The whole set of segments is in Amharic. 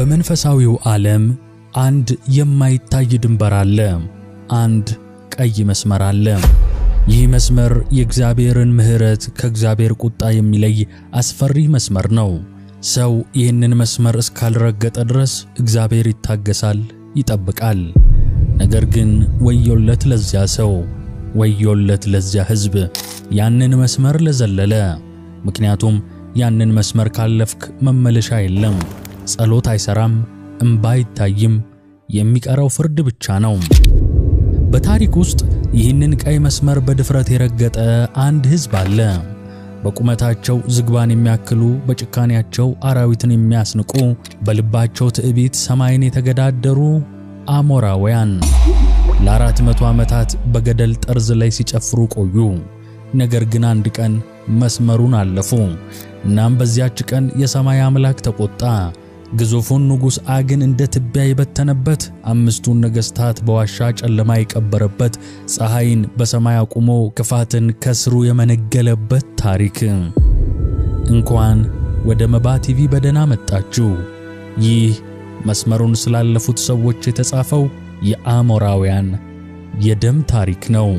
በመንፈሳዊው ዓለም አንድ የማይታይ ድንበር አለ። አንድ ቀይ መስመር አለ። ይህ መስመር የእግዚአብሔርን ምሕረት ከእግዚአብሔር ቁጣ የሚለይ አስፈሪ መስመር ነው። ሰው ይህንን መስመር እስካልረገጠ ድረስ እግዚአብሔር ይታገሳል፣ ይጠብቃል። ነገር ግን ወዮለት ለዚያ ሰው፣ ወዮለት ለዚያ ሕዝብ ያንን መስመር ለዘለለ። ምክንያቱም ያንን መስመር ካለፍክ መመለሻ የለም። ጸሎት አይሰራም፣ እንባ አይታይም፣ የሚቀረው ፍርድ ብቻ ነው። በታሪክ ውስጥ ይህንን ቀይ መስመር በድፍረት የረገጠ አንድ ሕዝብ አለ። በቁመታቸው ዝግባን የሚያክሉ፣ በጭካኔያቸው አራዊትን የሚያስንቁ፣ በልባቸው ትዕቢት ሰማይን የተገዳደሩ አሞራውያን ለ400 ዓመታት በገደል ጠርዝ ላይ ሲጨፍሩ ቆዩ። ነገር ግን አንድ ቀን መስመሩን አለፉ። እናም በዚያች ቀን የሰማይ አምላክ ተቆጣ። ግዙፉን ንጉሥ አግን እንደ ትቢያ የበተነበት፣ 5ቱን ነገሥታት በዋሻ ጨለማ የቀበረበት፣ ፀሐይን በሰማይ አቁሞ ክፋትን ከስሩ የመነገለበት ታሪክ። እንኳን ወደ መባ ቲቪ በደህና መጣችሁ። ይህ መስመሩን ስላለፉት ሰዎች የተጻፈው የአሞራውያን የደም ታሪክ ነው።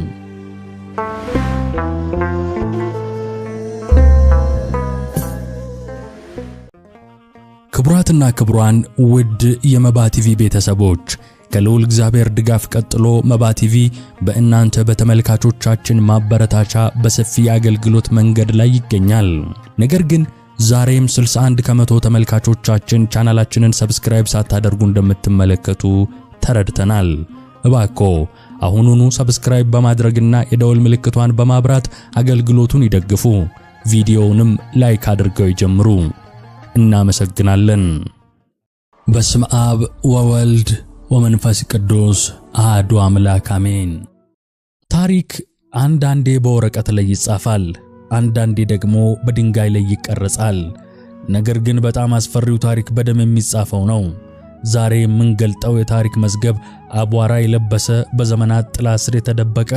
ክቡራትና ክቡራን ውድ የመባ ቲቪ ቤተሰቦች፣ ከልዑል እግዚአብሔር ድጋፍ ቀጥሎ መባ ቲቪ በእናንተ በተመልካቾቻችን ማበረታቻ በሰፊ አገልግሎት መንገድ ላይ ይገኛል። ነገር ግን ዛሬም 61 ከመቶ ተመልካቾቻችን ቻናላችንን ሰብስክራይብ ሳታደርጉ እንደምትመለከቱ ተረድተናል። እባክዎ አሁኑኑ ሰብስክራይብ በማድረግና የደወል ምልክቷን በማብራት አገልግሎቱን ይደግፉ። ቪዲዮውንም ላይክ አድርገው ይጀምሩ። እናመሰግናለን። በስመ አብ ወወልድ ወመንፈስ ቅዱስ አሐዱ አምላክ አሜን። ታሪክ አንዳንዴ በወረቀት ላይ ይጻፋል፣ አንዳንዴ ደግሞ በድንጋይ ላይ ይቀረጻል። ነገር ግን በጣም አስፈሪው ታሪክ በደም የሚጻፈው ነው። ዛሬ የምንገልጠው የታሪክ መዝገብ አቧራ የለበሰ፣ በዘመናት ጥላ ስር የተደበቀ፣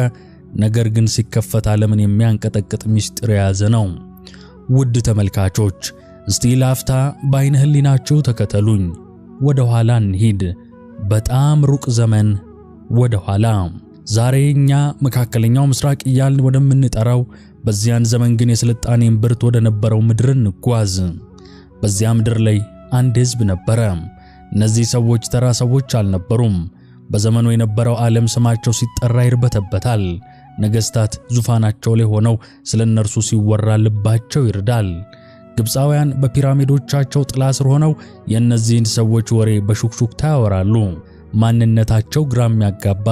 ነገር ግን ሲከፈት ዓለምን የሚያንቀጠቅጥ ምስጢር የያዘ ነው። ውድ ተመልካቾች፣ እስቲ ላፍታ በዓይነ ሕሊናችሁ ተከተሉኝ። ወደ ኋላ እንሂድ፣ በጣም ሩቅ ዘመን ወደ ኋላ። ዛሬ እኛ መካከለኛው ምስራቅ እያልን ወደምንጠራው፣ በዚያን ዘመን ግን የስልጣኔን ብርት ወደ ነበረው ምድር እንጓዝ። በዚያ ምድር ላይ አንድ ሕዝብ ነበረ። እነዚህ ሰዎች ተራ ሰዎች አልነበሩም። በዘመኑ የነበረው ዓለም ስማቸው ሲጠራ ይርበተበታል። ነገሥታት ዙፋናቸው ላይ ሆነው ስለ እነርሱ ሲወራ ልባቸው ይርዳል። ግብፃውያን በፒራሚዶቻቸው ጥላ ስር ሆነው የእነዚህን ሰዎች ወሬ በሹክሹክታ ያወራሉ። ማንነታቸው ግራም ያጋባ፣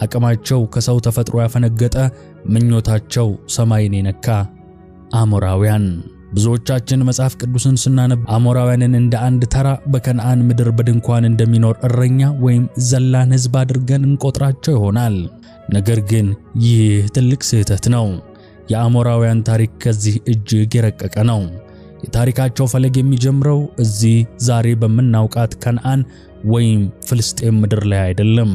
አቅማቸው ከሰው ተፈጥሮ ያፈነገጠ፣ ምኞታቸው ሰማይን የነካ አሞራውያን። ብዙዎቻችን መጽሐፍ ቅዱስን ስናነብ አሞራውያንን እንደ አንድ ተራ በከነዓን ምድር በድንኳን እንደሚኖር እረኛ ወይም ዘላን ሕዝብ አድርገን እንቆጥራቸው ይሆናል። ነገር ግን ይህ ትልቅ ስህተት ነው። የአሞራውያን ታሪክ ከዚህ እጅግ የረቀቀ ነው። የታሪካቸው ፈለግ የሚጀምረው እዚህ ዛሬ በምናውቃት ከነዓን ወይም ፍልስጤም ምድር ላይ አይደለም።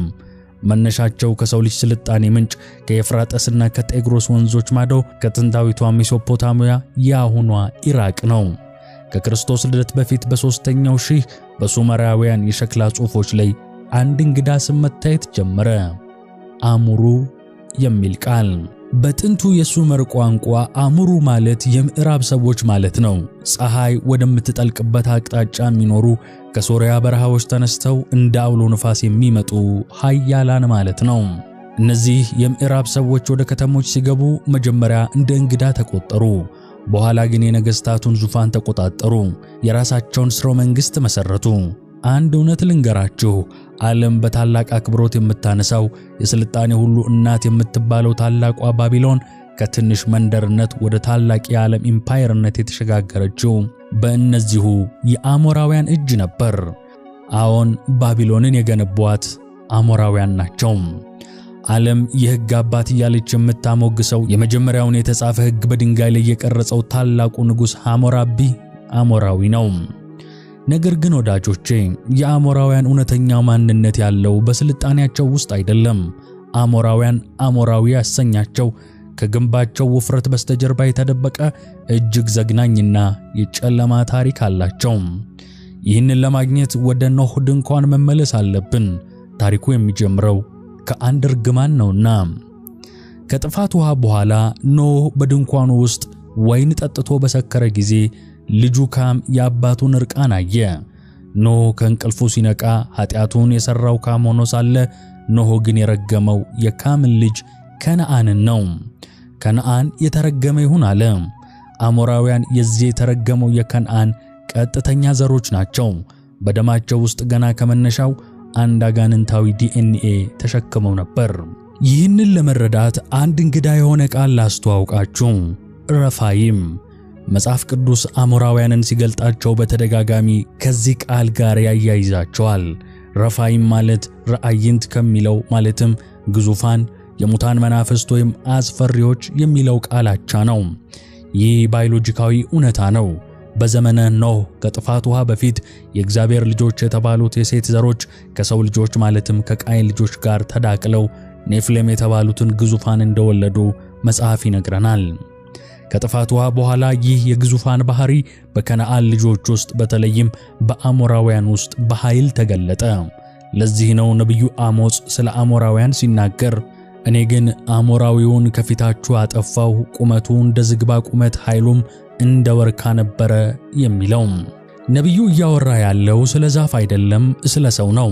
መነሻቸው ከሰው ልጅ ስልጣኔ ምንጭ ከኤፍራጥስና ከጤግሮስ ወንዞች ማዶ ከጥንታዊቷ ሜሶፖታሚያ የአሁኗ ኢራቅ ነው። ከክርስቶስ ልደት በፊት በ3ኛው ሺህ በሱመራውያን የሸክላ ጽሑፎች ላይ አንድ እንግዳ ስም መታየት ጀመረ፣ አሙሩ የሚል ቃል። በጥንቱ የሱመር ቋንቋ አሙሩ ማለት የምዕራብ ሰዎች ማለት ነው። ፀሐይ ወደምትጠልቅበት አቅጣጫ የሚኖሩ፣ ከሶሪያ በረሃዎች ተነስተው እንደ አውሎ ንፋስ የሚመጡ ኃያላን ማለት ነው። እነዚህ የምዕራብ ሰዎች ወደ ከተሞች ሲገቡ መጀመሪያ እንደ እንግዳ ተቆጠሩ። በኋላ ግን የነገሥታቱን ዙፋን ተቆጣጠሩ፣ የራሳቸውን ሥርወ መንግሥት መሠረቱ። አንድ እውነት ልንገራችሁ፣ ዓለም በታላቅ አክብሮት የምታነሳው የስልጣኔ ሁሉ እናት የምትባለው ታላቋ ባቢሎን ከትንሽ መንደርነት ወደ ታላቅ የዓለም ኢምፓየርነት የተሸጋገረችው በእነዚሁ የአሞራውያን እጅ ነበር። አዎን፣ ባቢሎንን የገነቧት አሞራውያን ናቸው። ዓለም የሕግ አባት እያለች የምታሞግሰው የመጀመሪያውን የተጻፈ ሕግ በድንጋይ ላይ የቀረጸው ታላቁ ንጉሥ ሐሞራቢ አሞራዊ ነው። ነገር ግን ወዳጆቼ፣ የአሞራውያን እውነተኛው ማንነት ያለው በስልጣኔያቸው ውስጥ አይደለም። አሞራውያን አሞራዊ ያሰኛቸው ከግንባቸው ውፍረት በስተጀርባ የተደበቀ እጅግ ዘግናኝና የጨለማ ታሪክ አላቸው። ይህንን ለማግኘት ወደ ኖህ ድንኳን መመለስ አለብን። ታሪኩ የሚጀምረው ከአንድ እርግማን ነውና። ከጥፋት ውሃ በኋላ ኖህ በድንኳኑ ውስጥ ወይን ጠጥቶ በሰከረ ጊዜ ልጁ ካም የአባቱን እርቃን አየ። ኖህ ከእንቅልፉ ሲነቃ ኃጢአቱን የሠራው ካም ሆኖ ሳለ ኖህ ግን የረገመው የካምን ልጅ ከነዓንን ነው። ከነዓን የተረገመ ይሁን አለ። አሞራውያን የዚህ የተረገመው የከነዓን ቀጥተኛ ዘሮች ናቸው። በደማቸው ውስጥ ገና ከመነሻው አንድ አጋንንታዊ ዲኤንኤ ተሸክመው ነበር። ይህንን ለመረዳት አንድ እንግዳ የሆነ ቃል ላስተዋውቃችሁ። ረፋይም። መጽሐፍ ቅዱስ አሞራውያንን ሲገልጣቸው በተደጋጋሚ ከዚህ ቃል ጋር ያያይዛቸዋል። ረፋይም ማለት ረአይንት ከሚለው ማለትም ግዙፋን፣ የሙታን መናፍስት ወይም አስፈሪዎች የሚለው ቃል አቻ ነው። ይህ ባዮሎጂካዊ እውነታ ነው። በዘመነ ኖህ ከጥፋት ውሃ በፊት የእግዚአብሔር ልጆች የተባሉት የሴት ዘሮች ከሰው ልጆች ማለትም ከቃየን ልጆች ጋር ተዳቅለው ኔፍሌም የተባሉትን ግዙፋን እንደወለዱ መጽሐፍ ይነግረናል። ከጥፋት ውሃ በኋላ ይህ የግዙፋን ባህሪ በከነዓን ልጆች ውስጥ በተለይም በአሞራውያን ውስጥ በኃይል ተገለጠ። ለዚህ ነው ነቢዩ አሞጽ ስለ አሞራውያን ሲናገር እኔ ግን አሞራዊውን ከፊታችሁ አጠፋው፣ ቁመቱ እንደ ዝግባ ቁመት ኃይሉም እንደ ወርካ ነበረ የሚለው። ነቢዩ እያወራ ያለው ስለ ዛፍ አይደለም፣ ስለ ሰው ነው።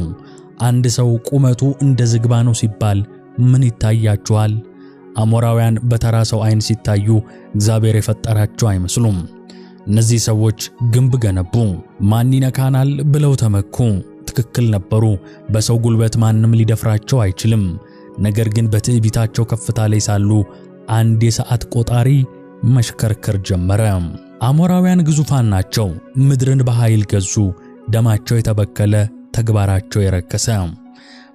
አንድ ሰው ቁመቱ እንደ ዝግባ ነው ሲባል ምን ይታያችኋል? አሞራውያን በተራ ሰው ዓይን ሲታዩ እግዚአብሔር የፈጠራቸው አይመስሉም። እነዚህ ሰዎች ግንብ ገነቡ፣ ማን ይነካናል ብለው ተመኩ። ትክክል ነበሩ። በሰው ጉልበት ማንም ሊደፍራቸው አይችልም። ነገር ግን በትዕቢታቸው ከፍታ ላይ ሳሉ አንድ የሰዓት ቆጣሪ መሽከርከር ጀመረ። አሞራውያን ግዙፋን ናቸው። ምድርን በኃይል ገዙ። ደማቸው የተበከለ፣ ተግባራቸው የረከሰ።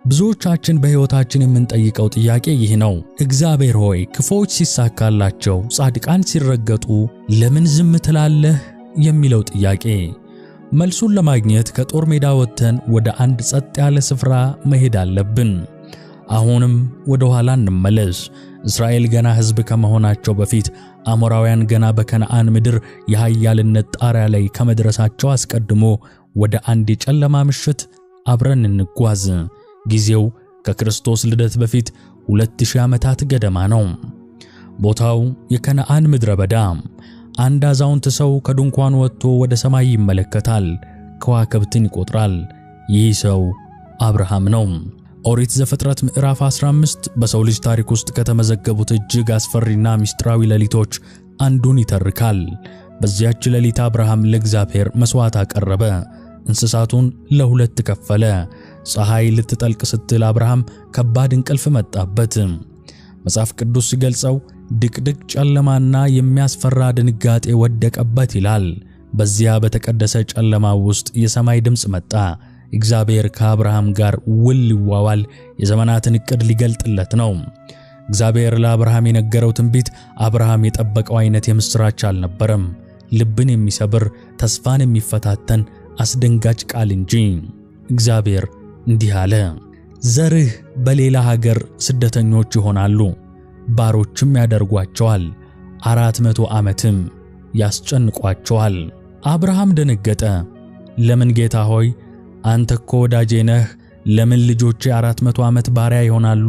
ብዙዎቻችን በሕይወታችን የምንጠይቀው ጥያቄ ይህ ነው። እግዚአብሔር ሆይ ክፉዎች ሲሳካላቸው፣ ጻድቃን ሲረገጡ ለምን ዝም ትላለህ የሚለው ጥያቄ። መልሱን ለማግኘት ከጦር ሜዳ ወጥተን ወደ አንድ ጸጥ ያለ ስፍራ መሄድ አለብን። አሁንም ወደ ኋላ እንመለስ። እስራኤል ገና ሕዝብ ከመሆናቸው በፊት አሞራውያን ገና በከነዓን ምድር የኃያልነት ጣሪያ ላይ ከመድረሳቸው አስቀድሞ ወደ አንድ የጨለማ ምሽት አብረን እንጓዝ። ጊዜው ከክርስቶስ ልደት በፊት 2000 ዓመታት ገደማ ነው። ቦታው የከነዓን ምድረ በዳ። አንድ አዛውንት ሰው ከድንኳኑ ወጥቶ ወደ ሰማይ ይመለከታል፣ ከዋክብትን ይቆጥራል። ይህ ሰው አብርሃም ነው። ኦሪት ዘፍጥረት ምዕራፍ 15 በሰው ልጅ ታሪክ ውስጥ ከተመዘገቡት እጅግ አስፈሪና ምስጢራዊ ሌሊቶች አንዱን ይተርካል። በዚያች ሌሊት አብርሃም ለእግዚአብሔር መስዋዕት አቀረበ። እንስሳቱን ለሁለት ከፈለ። ፀሐይ ልትጠልቅ ስትል አብርሃም ከባድ እንቅልፍ መጣበት። መጽሐፍ ቅዱስ ሲገልጸው ድቅድቅ ጨለማና የሚያስፈራ ድንጋጤ ወደቀበት ይላል። በዚያ በተቀደሰ ጨለማ ውስጥ የሰማይ ድምፅ መጣ። እግዚአብሔር ከአብርሃም ጋር ውል ሊዋዋል የዘመናትን ዕቅድ ሊገልጥለት ነው። እግዚአብሔር ለአብርሃም የነገረው ትንቢት አብርሃም የጠበቀው አይነት የምስራች አልነበረም። ልብን የሚሰብር ተስፋን የሚፈታተን አስደንጋጭ ቃል እንጂ። እግዚአብሔር እንዲህ አለ፣ ዘርህ በሌላ ሀገር ስደተኞች ይሆናሉ፣ ባሮችም ያደርጓቸዋል፣ 400 ዓመትም ያስጨንቋቸዋል። አብርሃም ደነገጠ። ለምን ጌታ ሆይ? አንተ እኮ ወዳጄ ነህ። ለምን ልጆቼ 400 ዓመት ባሪያ ይሆናሉ?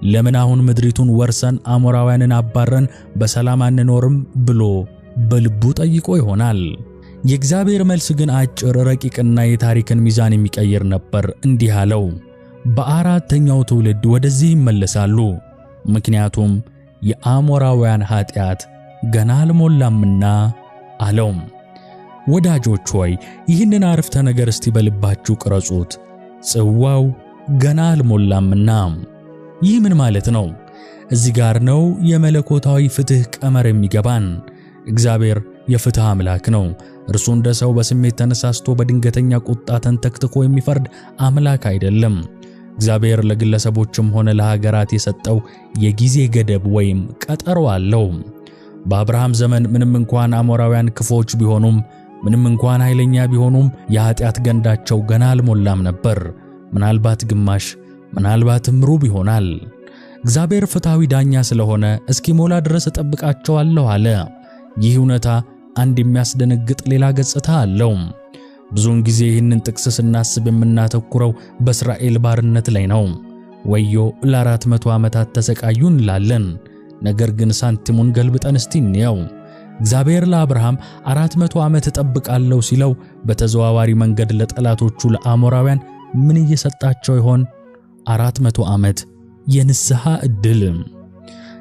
ለምን አሁን ምድሪቱን ወርሰን አሞራውያንን አባረን በሰላም አንኖርም ብሎ በልቡ ጠይቆ ይሆናል። የእግዚአብሔር መልስ ግን አጭር፣ ረቂቅና የታሪክን ሚዛን የሚቀይር ነበር። እንዲህ አለው፣ በአራተኛው ትውልድ ወደዚህ ይመለሳሉ፣ ምክንያቱም የአሞራውያን ኃጢአት ገና አልሞላምና አለው። ወዳጆች ሆይ ይህንን አረፍተ ነገር እስቲ በልባችሁ ቅረጹት። ጽዋው ገና አልሞላምና። ይህ ምን ማለት ነው? እዚህ ጋር ነው የመለኮታዊ ፍትህ ቀመር የሚገባን። እግዚአብሔር የፍትህ አምላክ ነው። እርሱ እንደ ሰው በስሜት ተነሳስቶ በድንገተኛ ቁጣ ተንተክትኮ የሚፈርድ አምላክ አይደለም። እግዚአብሔር ለግለሰቦችም ሆነ ለሀገራት የሰጠው የጊዜ ገደብ ወይም ቀጠሮ አለው። በአብርሃም ዘመን ምንም እንኳን አሞራውያን ክፎች ቢሆኑም፣ ምንም እንኳን ኃይለኛ ቢሆኑም የኃጢአት ገንዳቸው ገና አልሞላም ነበር። ምናልባት ግማሽ፣ ምናልባትም ሩብ ይሆናል። እግዚአብሔር ፍትሐዊ ዳኛ ስለሆነ እስኪሞላ ድረስ እጠብቃቸዋለሁ አለ። ይህ እውነታ አንድ የሚያስደነግጥ ሌላ ገጽታ አለው። ብዙውን ጊዜ ይህንን ጥቅስ ስናስብ የምናተኩረው በእስራኤል ባርነት ላይ ነው። ወዮ ለ400 ዓመታት ተሰቃዩ እንላለን። ነገር ግን ሳንቲሙን ገልብጠን እስቲ እንየው። እግዚአብሔር ለአብርሃም 400 ዓመት እጠብቃለሁ ሲለው በተዘዋዋሪ መንገድ ለጠላቶቹ ለአሞራውያን ምን እየሰጣቸው ይሆን? 400 ዓመት የንስሐ ዕድል።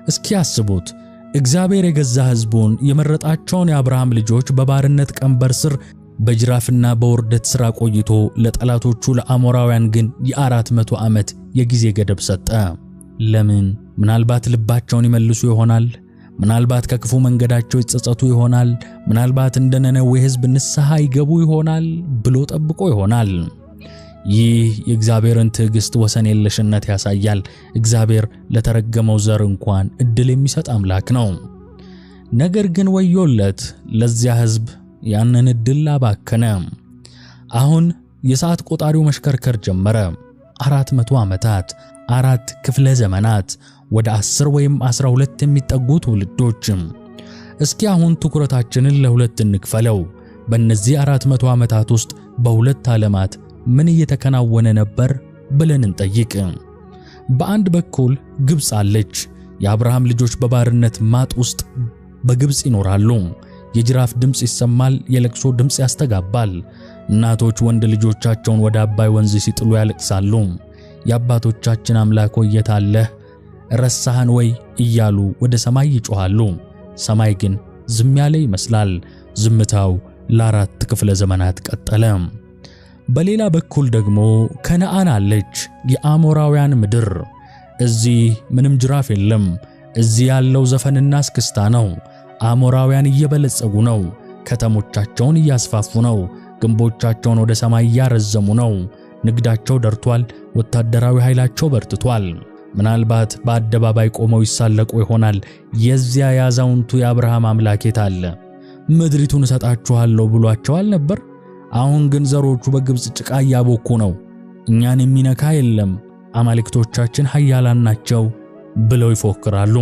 እስኪ አስቡት፣ እግዚአብሔር የገዛ ሕዝቡን የመረጣቸውን የአብርሃም ልጆች በባርነት ቀንበር ስር በጅራፍና በውርደት ሥራ ቆይቶ ለጠላቶቹ ለአሞራውያን ግን የ400 ዓመት የጊዜ ገደብ ሰጠ። ለምን? ምናልባት ልባቸውን ይመልሱ ይሆናል። ምናልባት ከክፉ መንገዳቸው ይጸጸቱ ይሆናል። ምናልባት እንደ ነነዌ ሕዝብ ንስሐ ይገቡ ይሆናል ብሎ ጠብቆ ይሆናል። ይህ የእግዚአብሔርን ትዕግስት ወሰን የለሽነት ያሳያል። እግዚአብሔር ለተረገመው ዘር እንኳን ዕድል የሚሰጥ አምላክ ነው። ነገር ግን ወዮለት ለዚያ ሕዝብ ያንን ዕድል አባከነ። አሁን የሰዓት ቆጣሪው መሽከርከር ጀመረ። 400 ዓመታት፣ 4 ክፍለ ዘመናት፣ ወደ 10 ወይም 12 የሚጠጉ ትውልዶች። እስኪ አሁን ትኩረታችንን ለሁለት እንክፈለው። በእነዚህ 400 ዓመታት ውስጥ በሁለት ዓለማት ምን እየተከናወነ ነበር ብለን እንጠይቅ። በአንድ በኩል ግብጽ አለች። የአብርሃም ልጆች በባርነት ማጥ ውስጥ በግብጽ ይኖራሉ። የጅራፍ ድምጽ ይሰማል፣ የለቅሶ ድምጽ ያስተጋባል። እናቶች ወንድ ልጆቻቸውን ወደ አባይ ወንዝ ሲጥሉ ያለቅሳሉ። የአባቶቻችን አምላክ ሆይ የት አለህ? ረሳህን ወይ እያሉ ወደ ሰማይ ይጮኻሉ። ሰማይ ግን ዝም ያለ ይመስላል። ዝምታው ለ4 ክፍለ ዘመናት ቀጠለ። በሌላ በኩል ደግሞ ከነዓን አለች፣ የአሞራውያን ምድር። እዚህ ምንም ጅራፍ የለም። እዚህ ያለው ዘፈንና እስክስታ ነው። አሞራውያን እየበለጸጉ ነው። ከተሞቻቸውን እያስፋፉ ነው። ግንቦቻቸውን ወደ ሰማይ እያረዘሙ ነው። ንግዳቸው ደርቷል። ወታደራዊ ኃይላቸው በርትቷል። ምናልባት በአደባባይ ቆመው ይሳለቁ ይሆናል። የዚያ ያዛውንቱ የአብርሃም አምላክ የት አለ? ምድሪቱን እሰጣችኋለሁ ብሏቸዋል ነበር። አሁን ግን ዘሮቹ በግብጽ ጭቃ እያቦኩ ነው። እኛን የሚነካ የለም፣ አማልክቶቻችን ኃያላን ናቸው ብለው ይፎክራሉ።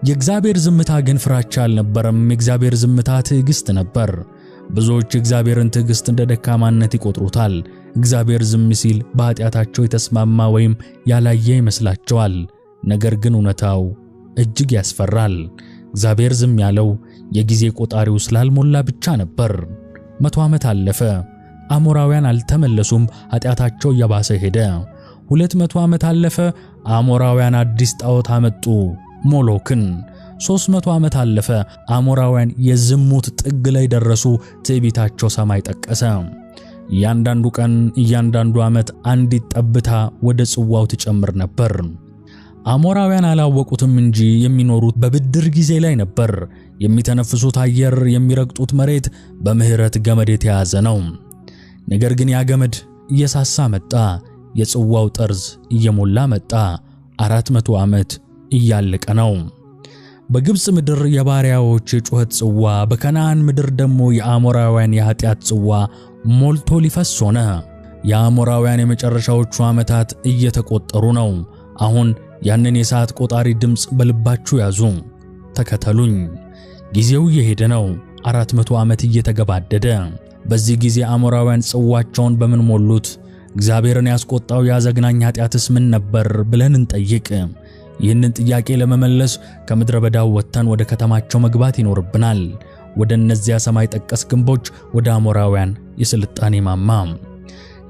የእግዚአብሔር ዝምታ ግን ፍራቻ አልነበረም። የእግዚአብሔር ዝምታ ትዕግስት ነበር። ብዙዎች የእግዚአብሔርን ትዕግስት እንደ ደካማነት ይቆጥሩታል። እግዚአብሔር ዝም ሲል በኃጢአታቸው የተስማማ ወይም ያላየ ይመስላቸዋል። ነገር ግን እውነታው እጅግ ያስፈራል። እግዚአብሔር ዝም ያለው የጊዜ ቆጣሪው ስላልሞላ ብቻ ነበር። 100 ዓመት አለፈ። አሞራውያን አልተመለሱም። ኃጢአታቸው እየባሰ ሄደ። 200 ዓመት አለፈ። አሞራውያን አዲስ ጣዖት አመጡ፣ ሞሎክን። 300 ዓመት አለፈ። አሞራውያን የዝሙት ጥግ ላይ ደረሱ። ትዕቢታቸው ሰማይ ጠቀሰ። እያንዳንዱ ቀን፣ እያንዳንዱ ዓመት አንዲት ጠብታ ወደ ጽዋው ትጨምር ነበር። አሞራውያን አላወቁትም እንጂ የሚኖሩት በብድር ጊዜ ላይ ነበር። የሚተነፍሱት አየር፣ የሚረግጡት መሬት በምህረት ገመድ የተያዘ ነው። ነገር ግን ያ ገመድ እየሳሳ መጣ። የጽዋው ጠርዝ እየሞላ መጣ። 400 ዓመት እያለቀ ነው። በግብጽ ምድር የባሪያዎች የጩኸት ጽዋ፣ በከነዓን ምድር ደግሞ የአሞራውያን የኃጢአት ጽዋ ሞልቶ ሊፈስ ሆነ። የአሞራውያን የመጨረሻዎቹ ዓመታት እየተቆጠሩ ነው። አሁን ያንን የሰዓት ቆጣሪ ድምጽ በልባችሁ ያዙ፣ ተከተሉኝ። ጊዜው እየሄደ ነው። 400 ዓመት እየተገባደደ። በዚህ ጊዜ አሞራውያን ጽዋቸውን በምን ሞሉት? እግዚአብሔርን ያስቆጣው ያዘግናኝ ኃጢአትስ ምን ነበር ብለን እንጠይቅ። ይህንን ጥያቄ ለመመለስ ከምድረ በዳው ወጥተን ወደ ከተማቸው መግባት ይኖርብናል። ወደ እነዚያ ሰማይ ጠቀስ ግንቦች፣ ወደ አሞራውያን የስልጣኔ ማማ።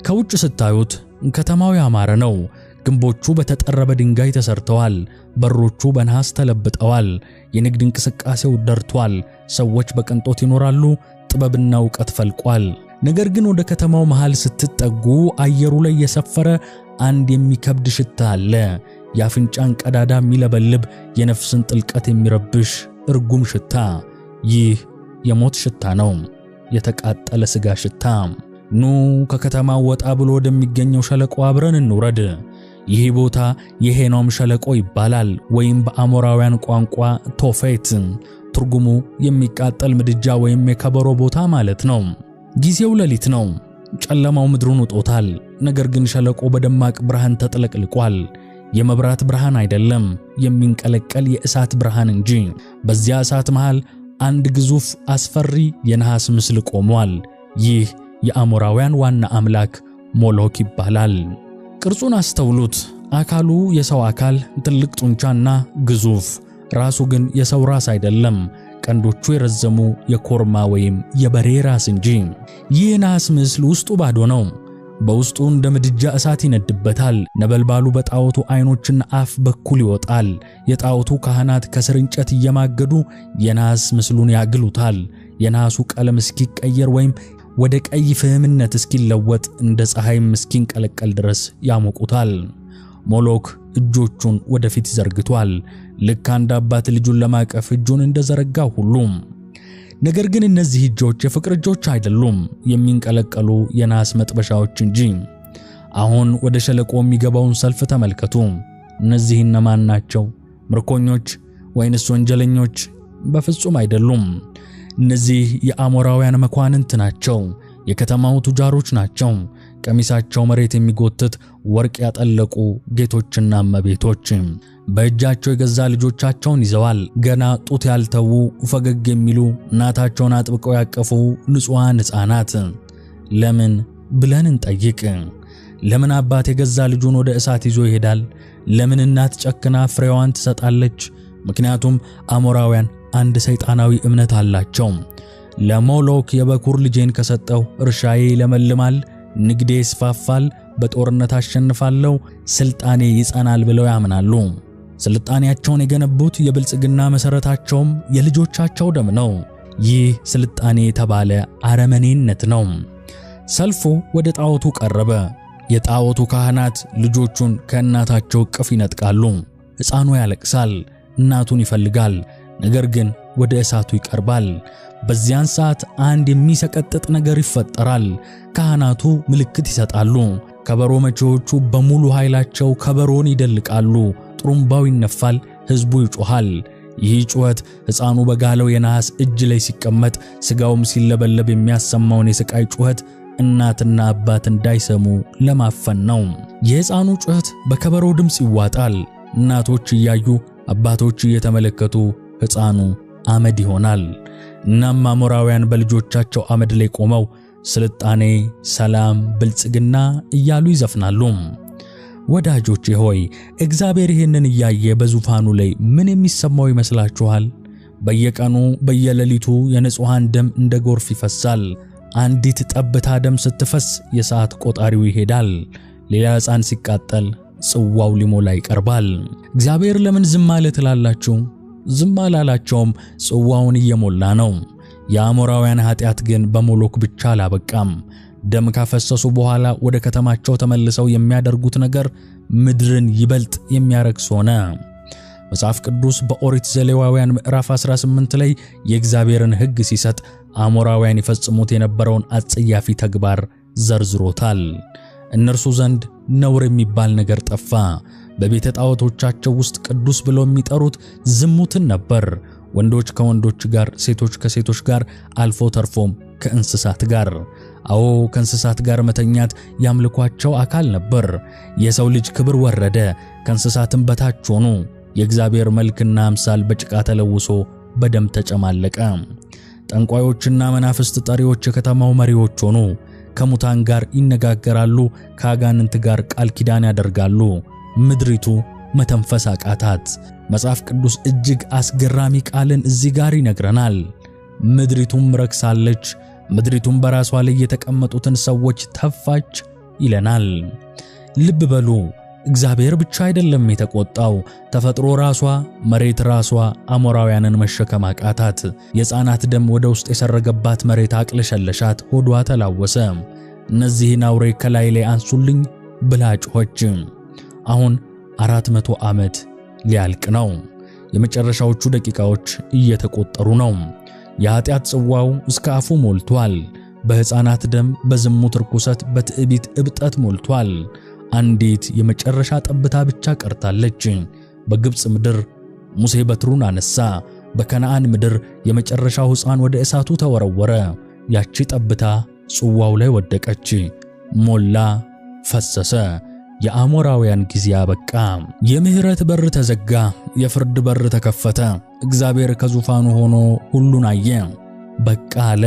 ከውጭ ስታዩት ከተማው ያማረ ነው። ግንቦቹ በተጠረበ ድንጋይ ተሰርተዋል። በሮቹ በነሐስ ተለብጠዋል። የንግድ እንቅስቃሴው ደርቷል። ሰዎች በቅንጦት ይኖራሉ። ጥበብና ዕውቀት ፈልቋል። ነገር ግን ወደ ከተማው መሃል ስትጠጉ አየሩ ላይ የሰፈረ አንድ የሚከብድ ሽታ አለ። የአፍንጫን ቀዳዳ የሚለበልብ፣ የነፍስን ጥልቀት የሚረብሽ እርጉም ሽታ። ይህ የሞት ሽታ ነው። የተቃጠለ ሥጋ ሽታ። ኑ ከከተማው ወጣ ብሎ ወደሚገኘው ሸለቆ አብረን እንውረድ። ይህ ቦታ የሄኖም ሸለቆ ይባላል፣ ወይም በአሞራውያን ቋንቋ ቶፌት። ትርጉሙ የሚቃጠል ምድጃ ወይም የከበሮ ቦታ ማለት ነው። ጊዜው ሌሊት ነው። ጨለማው ምድሩን ውጦታል። ነገር ግን ሸለቆ በደማቅ ብርሃን ተጥለቅልቋል። የመብራት ብርሃን አይደለም፣ የሚንቀለቀል የእሳት ብርሃን እንጂ። በዚያ እሳት መሃል አንድ ግዙፍ አስፈሪ የነሐስ ምስል ቆሟል። ይህ የአሞራውያን ዋና አምላክ ሞሎክ ይባላል። ቅርጹን አስተውሉት። አካሉ የሰው አካል፣ ትልቅ ጡንቻና ግዙፍ፣ ራሱ ግን የሰው ራስ አይደለም። ቀንዶቹ የረዘሙ የኮርማ ወይም የበሬ ራስ እንጂ። ይህ ናስ ምስል ውስጡ ባዶ ነው። በውስጡ እንደ ምድጃ እሳት ይነድበታል። ነበልባሉ በጣዖቱ ዓይኖችና አፍ በኩል ይወጣል። የጣዖቱ ካህናት ከስር እንጨት እየማገዱ የናስ ምስሉን ያግሉታል። የናሱ ቀለም እስኪቀየር ወይም ወደ ቀይ ፍህምነት እስኪለወጥ እንደ ፀሐይም እስኪንቀለቀል ድረስ ያሞቁታል። ሞሎክ እጆቹን ወደፊት ዘርግቷል፣ ልክ አንድ አባት ልጁን ለማቀፍ እጁን እንደዘረጋ ሁሉ። ነገር ግን እነዚህ እጆች የፍቅር እጆች አይደሉም፣ የሚንቀለቀሉ የናስ መጥበሻዎች እንጂ። አሁን ወደ ሸለቆ የሚገባውን ሰልፍ ተመልከቱ። እነዚህ እነማን ናቸው? ምርኮኞች ወይንስ ወንጀለኞች? በፍጹም አይደሉም። እነዚህ የአሞራውያን መኳንንት ናቸው። የከተማው ቱጃሮች ናቸው። ቀሚሳቸው መሬት የሚጎትት ወርቅ ያጠለቁ ጌቶችና እመቤቶች። በእጃቸው የገዛ ልጆቻቸውን ይዘዋል። ገና ጡት ያልተዉ ፈገግ የሚሉ እናታቸውን አጥብቀው ያቀፉ ንጹሃን ሕፃናት። ለምን ብለን እንጠይቅ። ለምን አባት የገዛ ልጁን ወደ እሳት ይዞ ይሄዳል? ለምን እናት ጨክና ፍሬዋን ትሰጣለች? ምክንያቱም አሞራውያን አንድ ሰይጣናዊ እምነት አላቸው። ለሞሎክ የበኩር ልጄን ከሰጠው እርሻዬ ይለመልማል፣ ንግዴ ይስፋፋል፣ በጦርነት አሸንፋለሁ፣ ስልጣኔ ይጸናል ብለው ያምናሉ። ስልጣኔያቸውን የገነቡት የብልጽግና መሰረታቸውም የልጆቻቸው ደም ነው። ይህ ስልጣኔ የተባለ አረመኔነት ነው። ሰልፉ ወደ ጣዖቱ ቀረበ። የጣዖቱ ካህናት ልጆቹን ከእናታቸው እቅፍ ይነጥቃሉ። ሕፃኑ ያለቅሳል፣ እናቱን ይፈልጋል። ነገር ግን ወደ እሳቱ ይቀርባል። በዚያን ሰዓት አንድ የሚሰቀጥጥ ነገር ይፈጠራል። ካህናቱ ምልክት ይሰጣሉ። ከበሮ መቺዎቹ በሙሉ ኃይላቸው ከበሮን ይደልቃሉ። ጥሩምባው ይነፋል፣ ሕዝቡ ይጮሃል። ይህ ጩኸት ሕፃኑ በጋለው የነሐስ እጅ ላይ ሲቀመጥ ስጋውም ሲለበለብ የሚያሰማውን የስቃይ ጩኸት እናትና አባት እንዳይሰሙ ለማፈን ነው። የሕፃኑ ጩኸት በከበሮ ድምፅ ይዋጣል። እናቶች እያዩ አባቶች እየተመለከቱ ሕፃኑ አመድ ይሆናል። እናም አሞራውያን በልጆቻቸው አመድ ላይ ቆመው ስልጣኔ፣ ሰላም፣ ብልጽግና እያሉ ይዘፍናሉ። ወዳጆቼ ሆይ እግዚአብሔር ይህንን እያየ በዙፋኑ ላይ ምን የሚሰማው ይመስላችኋል? በየቀኑ በየሌሊቱ የንጹሃን ደም እንደ ጎርፍ ይፈሳል። አንዲት ጠብታ ደም ስትፈስ የሰዓት ቆጣሪው ይሄዳል። ሌላ ሕፃን ሲቃጠል ጽዋው ሊሞላ ይቀርባል። እግዚአብሔር ለምን ዝም አለ ትላላችሁ? ዝም አላላቸውም፣ ጽዋውን እየሞላ ነው። የአሞራውያን ኃጢአት ግን በሞሎክ ብቻ አላበቃም። ደም ካፈሰሱ በኋላ ወደ ከተማቸው ተመልሰው የሚያደርጉት ነገር ምድርን ይበልጥ የሚያረክስ ሆነ። መጽሐፍ ቅዱስ በኦሪት ዘሌዋውያን ምዕራፍ 18 ላይ የእግዚአብሔርን ሕግ ሲሰጥ አሞራውያን ይፈጽሙት የነበረውን አጸያፊ ተግባር ዘርዝሮታል። እነርሱ ዘንድ ነውር የሚባል ነገር ጠፋ። በቤተ ጣዖቶቻቸው ውስጥ ቅዱስ ብለው የሚጠሩት ዝሙትን ነበር። ወንዶች ከወንዶች ጋር፣ ሴቶች ከሴቶች ጋር፣ አልፎ ተርፎም ከእንስሳት ጋር። አዎ ከእንስሳት ጋር መተኛት ያምልኳቸው አካል ነበር። የሰው ልጅ ክብር ወረደ፣ ከእንስሳትም በታች ሆኑ። የእግዚአብሔር መልክና አምሳል በጭቃ ተለውሶ በደም ተጨማለቀ። ጠንቋዮችና መናፍስት ጠሪዎች የከተማው መሪዎች ሆኑ። ከሙታን ጋር ይነጋገራሉ፣ ከአጋንንት ጋር ቃል ኪዳን ያደርጋሉ። ምድሪቱ መተንፈስ አቃታት። መጽሐፍ ቅዱስ እጅግ አስገራሚ ቃልን እዚህ ጋር ይነግረናል። ምድሪቱም ረክሳለች፣ ምድሪቱም በራሷ ላይ የተቀመጡትን ሰዎች ተፋች ይለናል። ልብ በሉ፣ እግዚአብሔር ብቻ አይደለም የተቆጣው። ተፈጥሮ ራሷ፣ መሬት ራሷ አሞራውያንን መሸከም አቃታት። የሕፃናት ደም ወደ ውስጥ የሰረገባት መሬት አቅለሸለሻት፣ ሆዷ ተላወሰ። እነዚህን አውሬ ከላይ ላይ አንሱልኝ ብላ ጮኸች። አሁን 400 ዓመት ሊያልቅ ነው። የመጨረሻዎቹ ደቂቃዎች እየተቆጠሩ ነው። የኃጢአት ጽዋው እስከ አፉ ሞልቷል። በሕፃናት ደም፣ በዝሙት ርኩሰት፣ በትዕቢት እብጠት ሞልቷል። አንዲት የመጨረሻ ጠብታ ብቻ ቀርታለች። በግብጽ ምድር ሙሴ በትሩን አነሳ። በከነዓን ምድር የመጨረሻው ሕፃን ወደ እሳቱ ተወረወረ። ያቺ ጠብታ ጽዋው ላይ ወደቀች፣ ሞላ፣ ፈሰሰ። የአሞራውያን ጊዜ አበቃ። የምህረት በር ተዘጋ፣ የፍርድ በር ተከፈተ። እግዚአብሔር ከዙፋኑ ሆኖ ሁሉን አየ። በቃ አለ።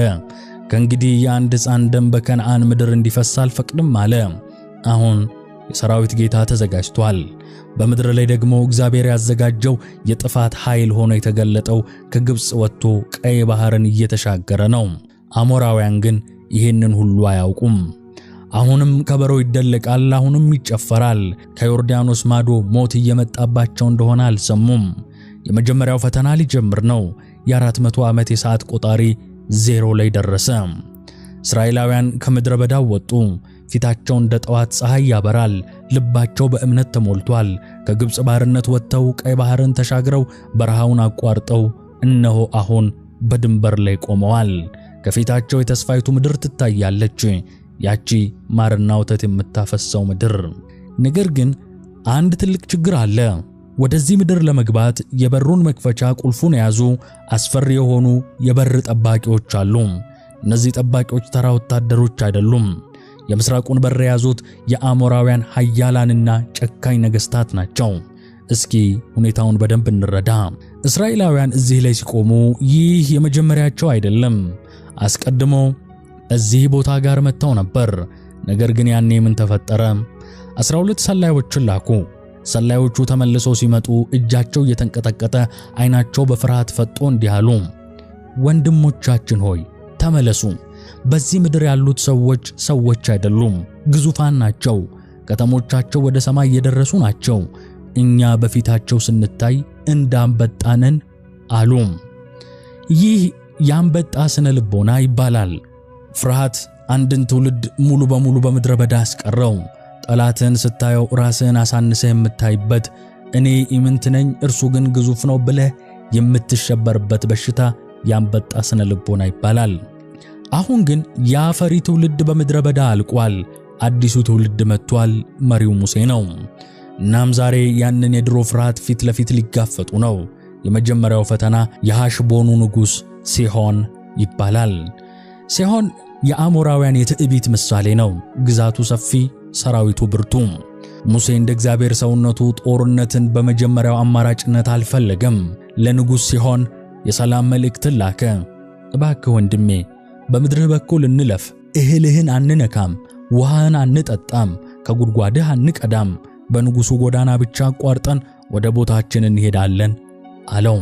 ከእንግዲህ የአንድ ሕፃን ደም በከነዓን ምድር እንዲፈስ አልፈቅድም አለ። አሁን የሰራዊት ጌታ ተዘጋጅቷል። በምድር ላይ ደግሞ እግዚአብሔር ያዘጋጀው የጥፋት ኃይል ሆኖ የተገለጠው ከግብጽ ወጥቶ ቀይ ባህርን እየተሻገረ ነው። አሞራውያን ግን ይህንን ሁሉ አያውቁም። አሁንም ከበሮ ይደለቃል፣ አሁንም ይጨፈራል። ከዮርዳኖስ ማዶ ሞት እየመጣባቸው እንደሆነ አልሰሙም። የመጀመሪያው ፈተና ሊጀምር ነው። የ400 ዓመት የሰዓት ቆጣሪ ዜሮ ላይ ደረሰ። እስራኤላውያን ከምድረ በዳው ወጡ። ፊታቸው እንደ ጠዋት ፀሐይ ያበራል። ልባቸው በእምነት ተሞልቷል። ከግብጽ ባርነት ወጥተው ቀይ ባህርን ተሻግረው በረሃውን አቋርጠው እነሆ አሁን በድንበር ላይ ቆመዋል። ከፊታቸው የተስፋይቱ ምድር ትታያለች፣ ያቺ ማርና ወተት የምታፈሰው ምድር። ነገር ግን አንድ ትልቅ ችግር አለ። ወደዚህ ምድር ለመግባት የበሩን መክፈቻ ቁልፉን የያዙ አስፈሪ የሆኑ የበር ጠባቂዎች አሉ። እነዚህ ጠባቂዎች ተራ ወታደሮች አይደሉም። የምስራቁን በር የያዙት የአሞራውያን ኃያላንና ጨካኝ ነገሥታት ናቸው። እስኪ ሁኔታውን በደንብ እንረዳ። እስራኤላውያን እዚህ ላይ ሲቆሙ ይህ የመጀመሪያቸው አይደለም። አስቀድሞ እዚህ ቦታ ጋር መጥተው ነበር። ነገር ግን ያኔ ምን ተፈጠረ? 12 ሰላዮችን ላኩ። ሰላዮቹ ተመልሰው ሲመጡ እጃቸው እየተንቀጠቀጠ ዓይናቸው በፍርሃት ፈጦ እንዲህ አሉ፣ ወንድሞቻችን ሆይ ተመለሱ። በዚህ ምድር ያሉት ሰዎች አይደሉም፣ ግዙፋን ናቸው። ከተሞቻቸው ወደ ሰማይ የደረሱ ናቸው። እኛ በፊታቸው ስንታይ እንዳንበጣ ነን አሉ። ይህ ያንበጣ ስነ ልቦና ይባላል። ፍርሃት አንድን ትውልድ ሙሉ በሙሉ በምድረ በዳ አስቀረው። ጠላትን ስታየው ራስህን አሳንሰህ የምታይበት፣ እኔ ኢምንት ነኝ እርሱ ግን ግዙፍ ነው ብለህ የምትሸበርበት በሽታ ያንበጣ ስነ ልቦና ይባላል። አሁን ግን ያ ፈሪ ትውልድ በምድረ በዳ አልቋል። አዲሱ ትውልድ መጥቷል። መሪው ሙሴ ነው። እናም ዛሬ ያንን የድሮ ፍርሃት ፊት ለፊት ሊጋፈጡ ነው። የመጀመሪያው ፈተና የሐሽቦኑ ንጉሥ ሲሆን ይባላል። ሲሆን የአሞራውያን የትዕቢት ምሳሌ ነው። ግዛቱ ሰፊ፣ ሰራዊቱ ብርቱ። ሙሴ እንደ እግዚአብሔር ሰውነቱ ጦርነትን በመጀመሪያው አማራጭነት አልፈለገም። ለንጉሥ ሲሆን የሰላም መልእክትን ላከ። እባክህ ወንድሜ በምድርህ በኩል እንለፍ፣ እህልህን አንነካም፣ ውሃህን አንጠጣም፣ ከጉድጓድህ አንቀዳም፣ በንጉሡ ጎዳና ብቻ አቋርጠን ወደ ቦታችን እንሄዳለን አለው።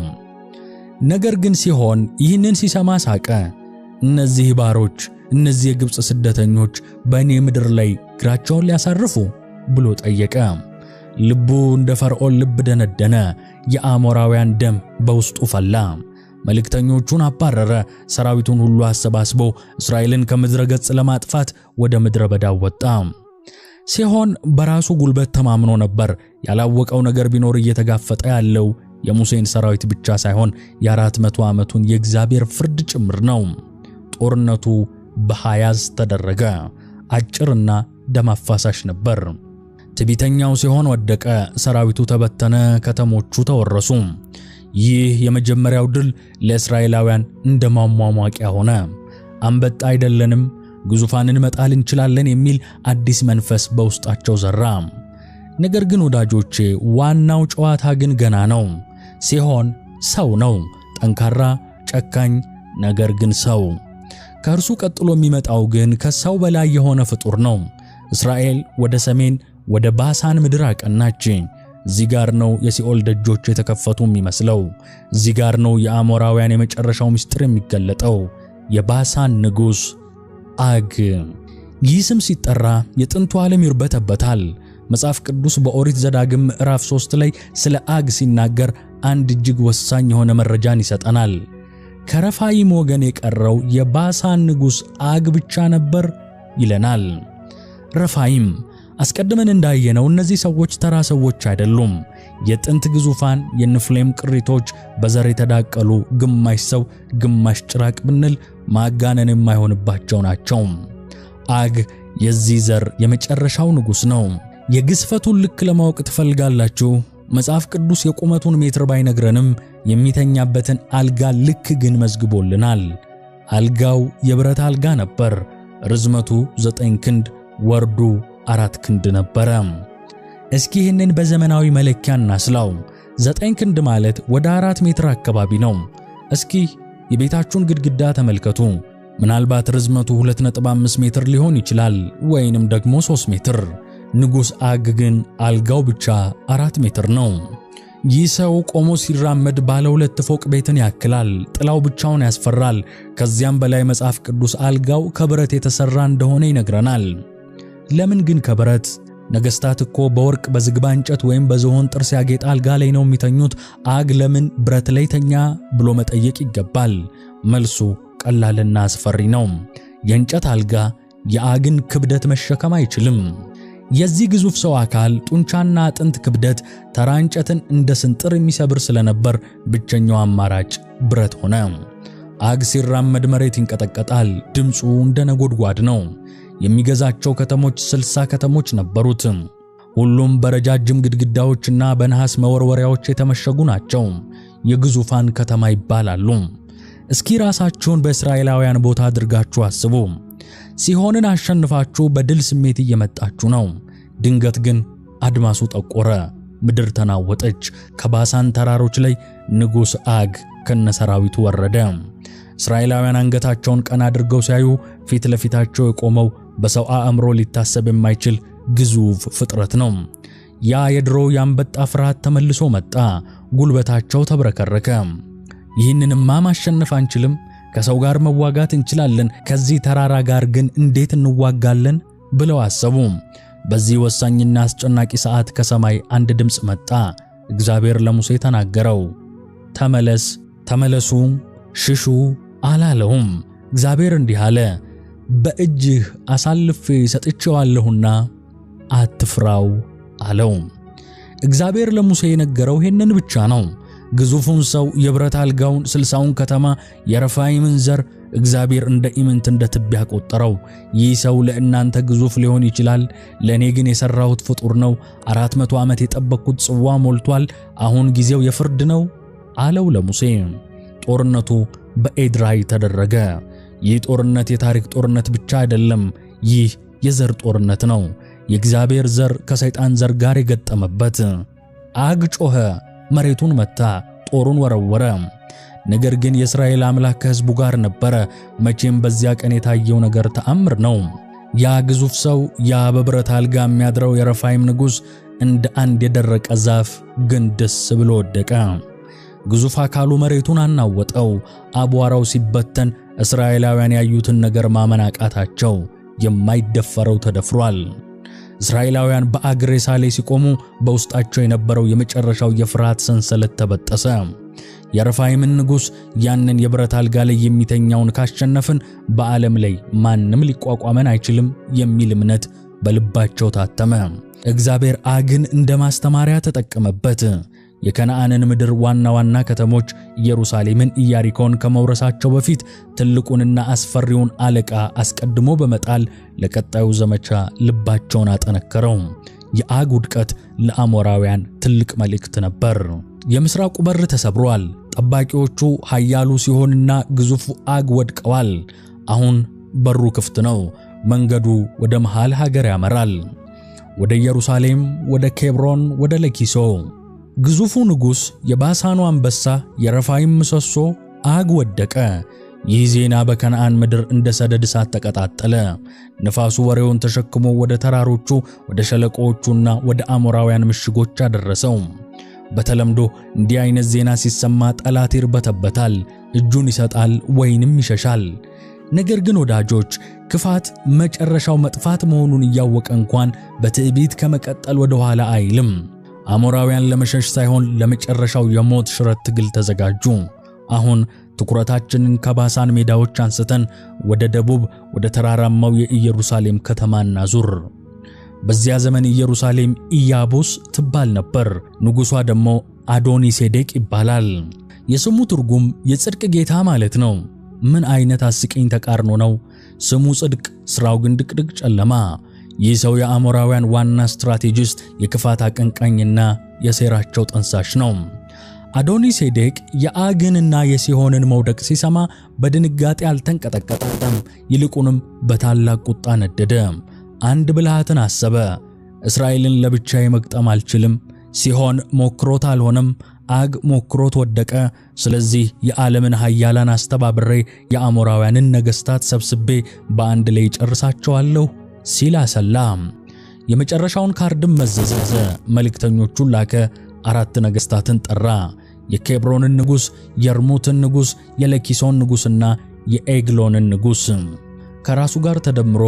ነገር ግን ሲሆን ይህንን ሲሰማ ሳቀ። እነዚህ ባሮች፣ እነዚህ የግብጽ ስደተኞች በእኔ ምድር ላይ እግራቸውን ሊያሳርፉ ብሎ ጠየቀ። ልቡ እንደ ፈርዖን ልብ ደነደነ። የአሞራውያን ደም በውስጡ ፈላ። መልእክተኞቹን አባረረ። ሰራዊቱን ሁሉ አሰባስቦ እስራኤልን ከምድረ ገጽ ለማጥፋት ወደ ምድረ በዳው ወጣ። ሲሆን በራሱ ጉልበት ተማምኖ ነበር። ያላወቀው ነገር ቢኖር እየተጋፈጠ ያለው የሙሴን ሰራዊት ብቻ ሳይሆን የ400 ዓመቱን የእግዚአብሔር ፍርድ ጭምር ነው። ጦርነቱ በሐያዝ ተደረገ። አጭርና ደም አፋሳሽ ነበር። ትዕቢተኛው ሲሆን ወደቀ። ሰራዊቱ ተበተነ። ከተሞቹ ተወረሱ። ይህ የመጀመሪያው ድል ለእስራኤላውያን እንደ ማሟሟቂያ ሆነ። አንበጣ አይደለንም፣ ግዙፋንን መጣል እንችላለን የሚል አዲስ መንፈስ በውስጣቸው ዘራ። ነገር ግን ወዳጆቼ ዋናው ጨዋታ ግን ገና ነው። ሲሆን ሰው ነው፣ ጠንካራ፣ ጨካኝ፣ ነገር ግን ሰው። ከእርሱ ቀጥሎ የሚመጣው ግን ከሰው በላይ የሆነ ፍጡር ነው። እስራኤል ወደ ሰሜን ወደ ባሳን ምድር አቀናች። እዚህ ጋር ነው የሲኦል ደጆች የተከፈቱ የሚመስለው። እዚህ ጋር ነው የአሞራውያን የመጨረሻው ምስጢር የሚገለጠው። የባሳን ንጉሥ አግ። ይህ ስም ሲጠራ የጥንቱ ዓለም ይርበተበታል። መጽሐፍ ቅዱስ በኦሪት ዘዳግም ምዕራፍ 3 ላይ ስለ አግ ሲናገር አንድ እጅግ ወሳኝ የሆነ መረጃን ይሰጠናል። ከረፋይም ወገን የቀረው የባሳን ንጉሥ አግ ብቻ ነበር ይለናል። ረፋይም አስቀድመን እንዳየነው እነዚህ ሰዎች ተራ ሰዎች አይደሉም። የጥንት ግዙፋን የንፍሌም ቅሪቶች በዘር የተዳቀሉ ግማሽ ሰው ግማሽ ጭራቅ ብንል ማጋነን የማይሆንባቸው ናቸው። አግ የዚህ ዘር የመጨረሻው ንጉሥ ነው። የግዝፈቱን ልክ ለማወቅ ትፈልጋላችሁ? መጽሐፍ ቅዱስ የቁመቱን ሜትር ባይነግረንም የሚተኛበትን አልጋ ልክ ግን መዝግቦልናል። አልጋው የብረት አልጋ ነበር። ርዝመቱ 9 ክንድ፣ ወርዱ 4 ክንድ ነበረ። እስኪ ይህንን በዘመናዊ መለኪያ እናስላው። 9 ክንድ ማለት ወደ 4 ሜትር አካባቢ ነው። እስኪ የቤታችሁን ግድግዳ ተመልከቱ። ምናልባት ርዝመቱ 2.5 ሜትር ሊሆን ይችላል ወይንም ደግሞ 3 ሜትር። ንጉሥ አግ ግን አልጋው ብቻ 4 ሜትር ነው። ይህ ሰው ቆሞ ሲራመድ ባለ 2 ፎቅ ቤትን ያክላል። ጥላው ብቻውን ያስፈራል። ከዚያም በላይ መጽሐፍ ቅዱስ አልጋው ከብረት የተሰራ እንደሆነ ይነግረናል። ለምን ግን ከብረት? ነገስታት እኮ በወርቅ በዝግባ እንጨት ወይም በዝሆን ጥርስ ያጌጠ አልጋ ላይ ነው የሚተኙት። አግ ለምን ብረት ላይ ተኛ ብሎ መጠየቅ ይገባል። መልሱ ቀላልና አስፈሪ ነው። የእንጨት አልጋ የአግን ክብደት መሸከም አይችልም። የዚህ ግዙፍ ሰው አካል ጡንቻና አጥንት ክብደት ተራ እንጨትን እንደ ስንጥር የሚሰብር ስለነበር ብቸኛው አማራጭ ብረት ሆነ። አግ ሲራመድ መሬት ይንቀጠቀጣል። ድምፁ እንደ ነጎድጓድ ነው። የሚገዛቸው ከተሞች 60 ከተሞች ነበሩት። ሁሉም በረጃጅም ግድግዳዎችና በነሐስ መወርወሪያዎች የተመሸጉ ናቸው። የግዙፋን ከተማ ይባላሉ። እስኪ ራሳችሁን በእስራኤላውያን ቦታ አድርጋችሁ አስቡ። ሲሆንን አሸንፋችሁ በድል ስሜት እየመጣችሁ ነው። ድንገት ግን አድማሱ ጠቆረ፣ ምድር ተናወጠች። ከባሳን ተራሮች ላይ ንጉሥ አግ ከነሰራዊቱ ወረደ። እስራኤላውያን አንገታቸውን ቀና አድርገው ሲያዩ ፊት ለፊታቸው የቆመው በሰው አእምሮ ሊታሰብ የማይችል ግዙፍ ፍጥረት ነው። ያ የድሮ ያንበጣ ፍርሃት ተመልሶ መጣ። ጉልበታቸው ተብረከረከ። ይህንንማ ማሸነፍ አንችልም፣ ከሰው ጋር መዋጋት እንችላለን፣ ከዚህ ተራራ ጋር ግን እንዴት እንዋጋለን ብለው አሰቡ። በዚህ ወሳኝና አስጨናቂ ሰዓት ከሰማይ አንድ ድምፅ መጣ። እግዚአብሔር ለሙሴ ተናገረው። ተመለስ፣ ተመለሱ፣ ሽሹ አላለውም። እግዚአብሔር እንዲህ አለ፣ በእጅህ አሳልፌ ሰጥቼዋለሁና አትፍራው አለው። እግዚአብሔር ለሙሴ የነገረው ይህንን ብቻ ነው። ግዙፉን ሰው፣ የብረት አልጋውን፣ 60ውን ከተማ፣ የረፋይምን ዘር እግዚአብሔር እንደ ኢምንት እንደ ትቢያ ቆጠረው። ይህ ሰው ለእናንተ ግዙፍ ሊሆን ይችላል፣ ለእኔ ግን የሠራሁት ፍጡር ነው። 400 ዓመት የጠበቅኩት ጽዋ ሞልቷል። አሁን ጊዜው የፍርድ ነው አለው ለሙሴ። ጦርነቱ በኤድራይ ተደረገ። ይህ ጦርነት የታሪክ ጦርነት ብቻ አይደለም፣ ይህ የዘር ጦርነት ነው። የእግዚአብሔር ዘር ከሰይጣን ዘር ጋር የገጠመበት። አግ ጮኸ፣ መሬቱን መታ፣ ጦሩን ወረወረ። ነገር ግን የእስራኤል አምላክ ከሕዝቡ ጋር ነበረ። መቼም በዚያ ቀን የታየው ነገር ተአምር ነው። ያ ግዙፍ ሰው፣ ያ በብረት አልጋ የሚያድረው የረፋይም ንጉሥ እንደ አንድ የደረቀ ዛፍ ግንድስ ብሎ ወደቀ። ግዙፍ አካሉ መሬቱን አናወጠው። አቧራው ሲበተን እስራኤላውያን ያዩትን ነገር ማመን አቃታቸው። የማይደፈረው ተደፍሯል። እስራኤላውያን በአግ ሬሳ ላይ ሲቆሙ በውስጣቸው የነበረው የመጨረሻው የፍርሃት ሰንሰለት ተበጠሰ። የረፋይምን ንጉሥ ያንን የብረት አልጋ ላይ የሚተኛውን ካሸነፍን በዓለም ላይ ማንም ሊቋቋመን አይችልም የሚል እምነት በልባቸው ታተመ። እግዚአብሔር አግን እንደ ማስተማሪያ ተጠቀመበት። የከነዓንን ምድር ዋና ዋና ከተሞች ኢየሩሳሌምን፣ ኢያሪኮን ከመውረሳቸው በፊት ትልቁንና አስፈሪውን አለቃ አስቀድሞ በመጣል ለቀጣዩ ዘመቻ ልባቸውን አጠነከረው። የአግ ውድቀት ለአሞራውያን ትልቅ መልእክት ነበር። የምስራቁ በር ተሰብሯል። ጠባቂዎቹ ኃያሉ ሲሆንና ግዙፉ አግ ወድቀዋል። አሁን በሩ ክፍት ነው። መንገዱ ወደ መሃል ሀገር ያመራል። ወደ ኢየሩሳሌም፣ ወደ ኬብሮን፣ ወደ ለኪሶ። ግዙፉ ንጉሥ፣ የባሳኑ አንበሳ፣ የረፋይም ምሰሶ አግ ወደቀ። ይህ ዜና በከነዓን ምድር እንደ ሰደድ እሳት ተቀጣጠለ። ንፋሱ ወሬውን ተሸክሞ ወደ ተራሮቹ፣ ወደ ሸለቆዎቹና ወደ አሞራውያን ምሽጎች አደረሰው። በተለምዶ እንዲህ አይነት ዜና ሲሰማ ጠላት ይርበተበታል፣ እጁን ይሰጣል ወይንም ይሸሻል። ነገር ግን ወዳጆች፣ ክፋት መጨረሻው መጥፋት መሆኑን እያወቀ እንኳን በትዕቢት ከመቀጠል ወደ ኋላ አይልም። አሞራውያን ለመሸሽ ሳይሆን ለመጨረሻው የሞት ሽረት ትግል ተዘጋጁ። አሁን ትኩረታችንን ከባሳን ሜዳዎች አንስተን ወደ ደቡብ፣ ወደ ተራራማው የኢየሩሳሌም ከተማ እናዙር። በዚያ ዘመን ኢየሩሳሌም ኢያቡስ ትባል ነበር። ንጉሷ ደግሞ አዶኒሴዴቅ ይባላል። የስሙ ትርጉም የጽድቅ ጌታ ማለት ነው። ምን አይነት አስቂኝ ተቃርኖ ነው! ስሙ ጽድቅ፣ ስራው ግን ድቅድቅ ጨለማ። ይህ ሰው የአሞራውያን ዋና ስትራቴጂስት፣ የክፋት አቀንቃኝና የሴራቸው ጠንሳሽ ነው። አዶኒሴዴቅ የአግንና የሲሆንን መውደቅ ሲሰማ በድንጋጤ አልተንቀጠቀጠም። ይልቁንም በታላቅ ቁጣ ነደደ። አንድ ብልሃትን አሰበ። እስራኤልን ለብቻዬ መግጠም አልችልም። ሲሆን ሞክሮት አልሆነም። አግ ሞክሮት ወደቀ። ስለዚህ የዓለምን ኃያላን አስተባብሬ የአሞራውያንን ነገሥታት ሰብስቤ በአንድ ላይ ጨርሳቸዋለሁ ሲል አሰላ። የመጨረሻውን ካርድም መዘዘ። መልእክተኞቹን ላከ። 4 ነገሥታትን ጠራ። የኬብሮንን ንጉሥ፣ የርሙትን ንጉሥ፣ የለኪሶን ንጉሥና የኤግሎንን ንጉሥ ከራሱ ጋር ተደምሮ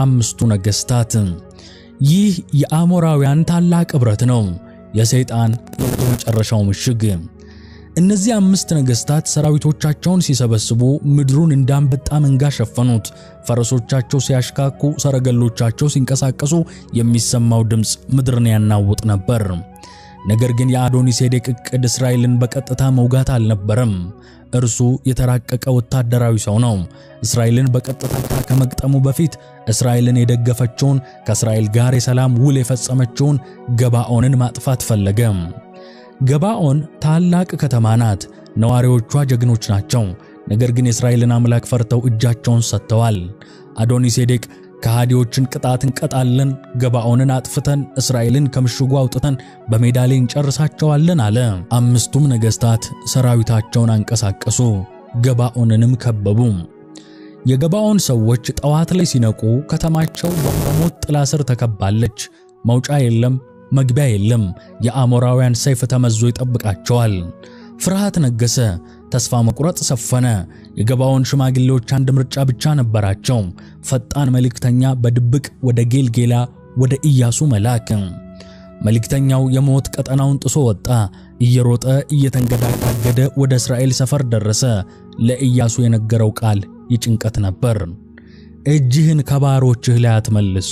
5ቱ ነገሥታት። ይህ የአሞራውያን ታላቅ ኅብረት ነው፣ የሰይጣን የመጨረሻው ምሽግ። እነዚህ 5 ነገሥታት ሰራዊቶቻቸውን ሲሰበስቡ ምድሩን እንዳንበጣ መንጋ ሸፈኑት። ፈረሶቻቸው ሲያሽካኩ፣ ሰረገሎቻቸው ሲንቀሳቀሱ የሚሰማው ድምፅ ምድርን ያናውጥ ነበር። ነገር ግን የአዶኒሴዴቅ ዕቅድ እስራኤልን በቀጥታ መውጋት አልነበረም። እርሱ የተራቀቀ ወታደራዊ ሰው ነው። እስራኤልን በቀጥታ ከመግጠሙ በፊት እስራኤልን የደገፈችውን ከእስራኤል ጋር የሰላም ውል የፈጸመችውን ገባኦንን ማጥፋት ፈለገ። ገባኦን ታላቅ ከተማ ናት። ነዋሪዎቿ ጀግኖች ናቸው። ነገር ግን የእስራኤልን አምላክ ፈርተው እጃቸውን ሰጥተዋል። አዶኒሴዴቅ ከሃዲዎችን ቅጣት እንቀጣለን፣ ገባኦንን አጥፍተን እስራኤልን ከምሽጉ አውጥተን በሜዳ ላይ እንጨርሳቸዋለን አለ። 5ቱም ነገሥታት ሰራዊታቸውን አንቀሳቀሱ፣ ገባኦንንም ከበቡ። የገባኦን ሰዎች ጠዋት ላይ ሲነቁ ከተማቸው በሞት ጥላ ስር ተከባለች። መውጫ የለም፣ መግቢያ የለም። የአሞራውያን ሰይፍ ተመዞ ይጠብቃቸዋል። ፍርሃት ነገሰ፣ ተስፋ መቁረጥ ሰፈነ። የገባኦን ሽማግሌዎች አንድ ምርጫ ብቻ ነበራቸው፣ ፈጣን መልእክተኛ በድብቅ ወደ ጌልጌላ ወደ ኢያሱ መላክ። መልእክተኛው የሞት ቀጠናውን ጥሶ ወጣ። እየሮጠ እየተንገዳገደ ወደ እስራኤል ሰፈር ደረሰ። ለኢያሱ የነገረው ቃል ይጭንቀት ነበር። እጅህን ከባሮችህ ላይ አትመልስ፣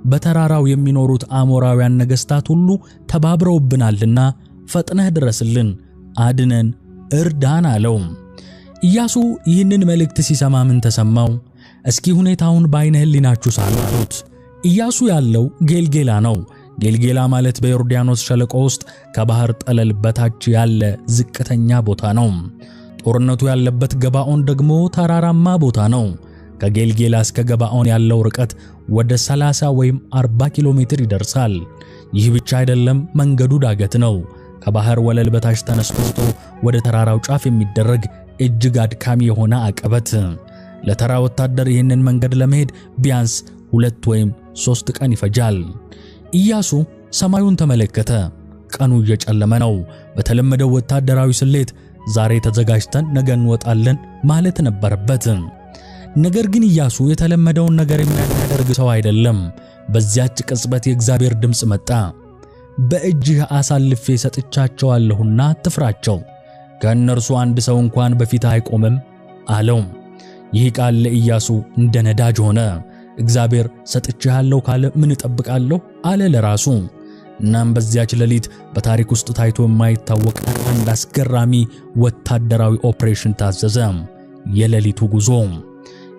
በተራራው የሚኖሩት አሞራውያን ነገሥታት ሁሉ ተባብረውብናልና ፈጥነህ ድረስልን፣ አድነን፣ እርዳን አለው። ኢያሱ ይህንን መልእክት ሲሰማ ምን ተሰማው? እስኪ ሁኔታውን በዓይነ ሕሊናችሁ ሳሉት። ኢያሱ ያለው ጌልጌላ ነው። ጌልጌላ ማለት በዮርዳኖስ ሸለቆ ውስጥ ከባህር ጠለል በታች ያለ ዝቅተኛ ቦታ ነው። ጦርነቱ ያለበት ገባኦን ደግሞ ተራራማ ቦታ ነው። ከጌልጌላ እስከ ገባኦን ያለው ርቀት ወደ 30 ወይም 40 ኪሎ ሜትር ይደርሳል። ይህ ብቻ አይደለም፣ መንገዱ ዳገት ነው። ከባህር ወለል በታች ተነስቶ ወደ ተራራው ጫፍ የሚደረግ እጅግ አድካሚ የሆነ አቀበት። ለተራ ወታደር ይህንን መንገድ ለመሄድ ቢያንስ 2 ወይም 3 ቀን ይፈጃል። ኢያሱ ሰማዩን ተመለከተ። ቀኑ እየጨለመ ነው። በተለመደው ወታደራዊ ስሌት ዛሬ ተዘጋጅተን ነገ እንወጣለን ማለት ነበረበት። ነገር ግን ኢያሱ የተለመደውን ነገር የሚያደርግ ሰው አይደለም። በዚያች ቅጽበት የእግዚአብሔር ድምፅ መጣ። በእጅህ አሳልፌ ሰጥቻቸዋለሁና አትፍራቸው፣ ከእነርሱ አንድ ሰው እንኳን በፊት አይቆምም አለው። ይህ ቃል ለኢያሱ እንደ ነዳጅ ሆነ። እግዚአብሔር ሰጥቻለሁ ካለ ምን እጠብቃለሁ አለ ለራሱ። እናም በዚያች ሌሊት በታሪክ ውስጥ ታይቶ የማይታወቅ አንድ አስገራሚ ወታደራዊ ኦፕሬሽን ታዘዘ። የሌሊቱ ጉዞ።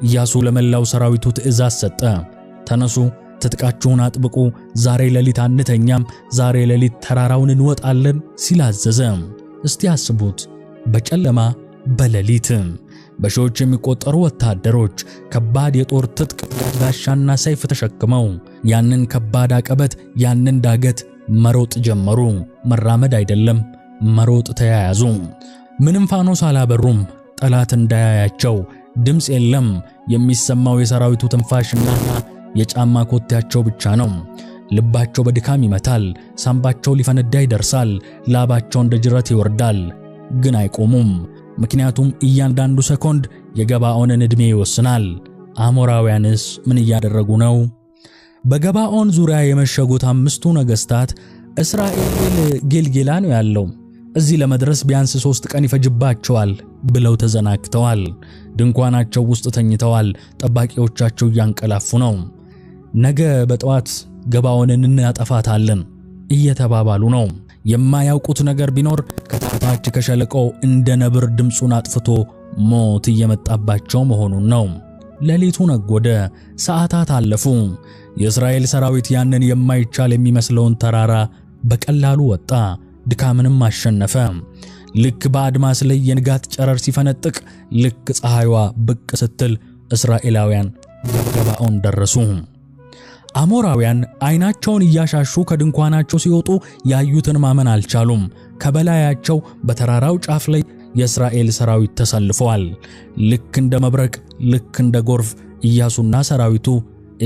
ኢያሱ ለመላው ሰራዊቱ ትእዛዝ ሰጠ። ተነሱ፣ ትጥቃችሁን አጥብቁ፣ ዛሬ ሌሊት አንተኛም፣ ዛሬ ሌሊት ተራራውን እንወጣለን ሲል አዘዘ። እስቲ አስቡት፣ በጨለማ በሌሊት በሺዎች የሚቆጠሩ ወታደሮች ከባድ የጦር ትጥቅ፣ ጋሻና ሰይፍ ተሸክመው ያንን ከባድ አቀበት፣ ያንን ዳገት መሮጥ ጀመሩ። መራመድ አይደለም፣ መሮጥ ተያያዙ። ምንም ፋኖስ አላበሩም፣ ጠላት እንዳያያቸው። ድምፅ የለም፣ የሚሰማው የሰራዊቱ ትንፋሽና የጫማ ኮቴያቸው ብቻ ነው። ልባቸው በድካም ይመታል፣ ሳምባቸው ሊፈነዳ ይደርሳል፣ ላባቸው እንደ ጅረት ይወርዳል። ግን አይቆሙም። ምክንያቱም እያንዳንዱ ሰኮንድ የገባኦንን ዕድሜ ይወስናል። አሞራውያንስ ምን እያደረጉ ነው? በገባኦን ዙሪያ የመሸጉት 5ቱ ነገሥታት እስራኤል ጌልጌላ ነው ያለው፣ እዚህ ለመድረስ ቢያንስ 3 ቀን ይፈጅባቸዋል ብለው ተዘናግተዋል። ድንኳናቸው ውስጥ ተኝተዋል። ጠባቂዎቻቸው እያንቀላፉ ነው። ነገ በጠዋት ገባኦንን እናጠፋታለን እየተባባሉ ነው። የማያውቁት ነገር ቢኖር ከታች ከሸለቆው እንደ ነብር ድምፁን አጥፍቶ ሞት እየመጣባቸው መሆኑን ነው። ሌሊቱ ነጎደ፣ ሰዓታት አለፉ። የእስራኤል ሰራዊት ያንን የማይቻል የሚመስለውን ተራራ በቀላሉ ወጣ፣ ድካምንም አሸነፈ። ልክ በአድማስ ላይ የንጋት ጨረር ሲፈነጥቅ፣ ልክ ፀሐይዋ ብቅ ስትል እስራኤላውያን ገባኦን ደረሱ። አሞራውያን አይናቸውን እያሻሹ ከድንኳናቸው ሲወጡ ያዩትን ማመን አልቻሉም። ከበላያቸው በተራራው ጫፍ ላይ የእስራኤል ሰራዊት ተሰልፈዋል። ልክ እንደ መብረቅ፣ ልክ እንደ ጎርፍ ኢያሱና ሰራዊቱ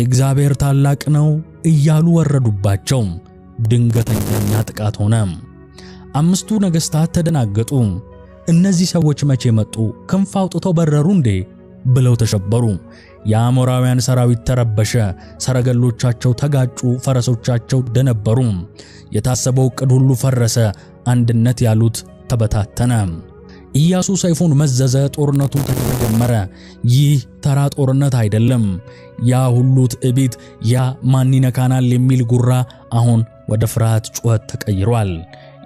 እግዚአብሔር ታላቅ ነው እያሉ ወረዱባቸው። ድንገተኛ ጥቃት ሆነ። አምስቱ ነገሥታት ተደናገጡ። እነዚህ ሰዎች መቼ መጡ? ክንፍ አውጥተው በረሩ እንዴ? ብለው ተሸበሩ። የአሞራውያን ሰራዊት ተረበሸ። ሰረገሎቻቸው ተጋጩ፣ ፈረሶቻቸው ደነበሩ። የታሰበው ዕቅድ ሁሉ ፈረሰ። አንድነት ያሉት ተበታተነ። ኢያሱ ሰይፉን መዘዘ። ጦርነቱ ተጀመረ። ይህ ተራ ጦርነት አይደለም። ያ ሁሉ ትዕቢት፣ ያ ማን ይነካናል የሚል ጉራ አሁን ወደ ፍርሃት ጩኸት ተቀይሯል።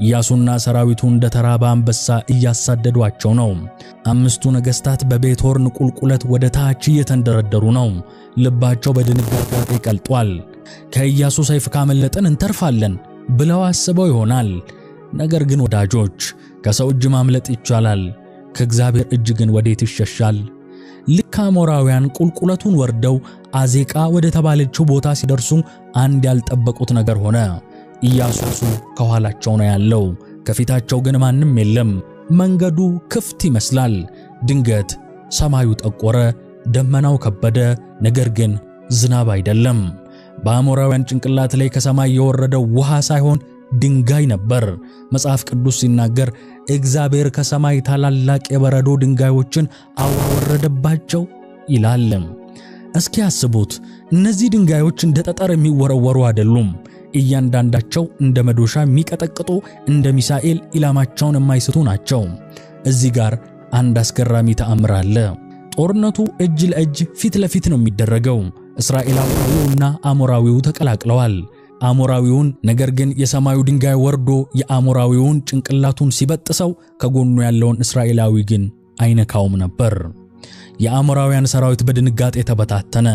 ኢያሱና ሰራዊቱ እንደ ተራበ አንበሳ እያሳደዷቸው ነው። አምስቱ ነገሥታት በቤት ሆርን ቁልቁለት ወደ ታች እየተንደረደሩ ነው። ልባቸው በድንጋጤ ቀልጧል። ከኢያሱ ሰይፍ ካመለጠን እንተርፋለን ብለው አስበው ይሆናል። ነገር ግን ወዳጆች፣ ከሰው እጅ ማምለጥ ይቻላል፣ ከእግዚአብሔር እጅ ግን ወዴት ይሸሻል? ልክ አሞራውያን ቁልቁለቱን ወርደው አዜቃ ወደ ተባለችው ቦታ ሲደርሱ አንድ ያልጠበቁት ነገር ሆነ። ኢያሱ ከኋላቸው ነው ያለው፣ ከፊታቸው ግን ማንም የለም። መንገዱ ክፍት ይመስላል። ድንገት ሰማዩ ጠቆረ፣ ደመናው ከበደ። ነገር ግን ዝናብ አይደለም። በአሞራውያን ጭንቅላት ላይ ከሰማይ የወረደው ውሃ ሳይሆን ድንጋይ ነበር። መጽሐፍ ቅዱስ ሲናገር እግዚአብሔር ከሰማይ ታላላቅ የበረዶ ድንጋዮችን አወረደባቸው ይላል። እስኪ አስቡት፣ እነዚህ ድንጋዮች እንደ ጠጠር የሚወረወሩ አይደሉም። እያንዳንዳቸው እንደ መዶሻ የሚቀጠቅጡ፣ እንደ ሚሳኤል ኢላማቸውን የማይስቱ ናቸው። እዚህ ጋር አንድ አስገራሚ ተአምር አለ። ጦርነቱ እጅ ለእጅ ፊት ለፊት ነው የሚደረገው። እስራኤላዊውና አሞራዊው ተቀላቅለዋል። አሞራዊውን ነገር ግን የሰማዩ ድንጋይ ወርዶ የአሞራዊውን ጭንቅላቱን ሲበጥሰው ከጎኑ ያለውን እስራኤላዊ ግን አይነካውም ነበር። የአሞራውያን ሰራዊት በድንጋጤ ተበታተነ።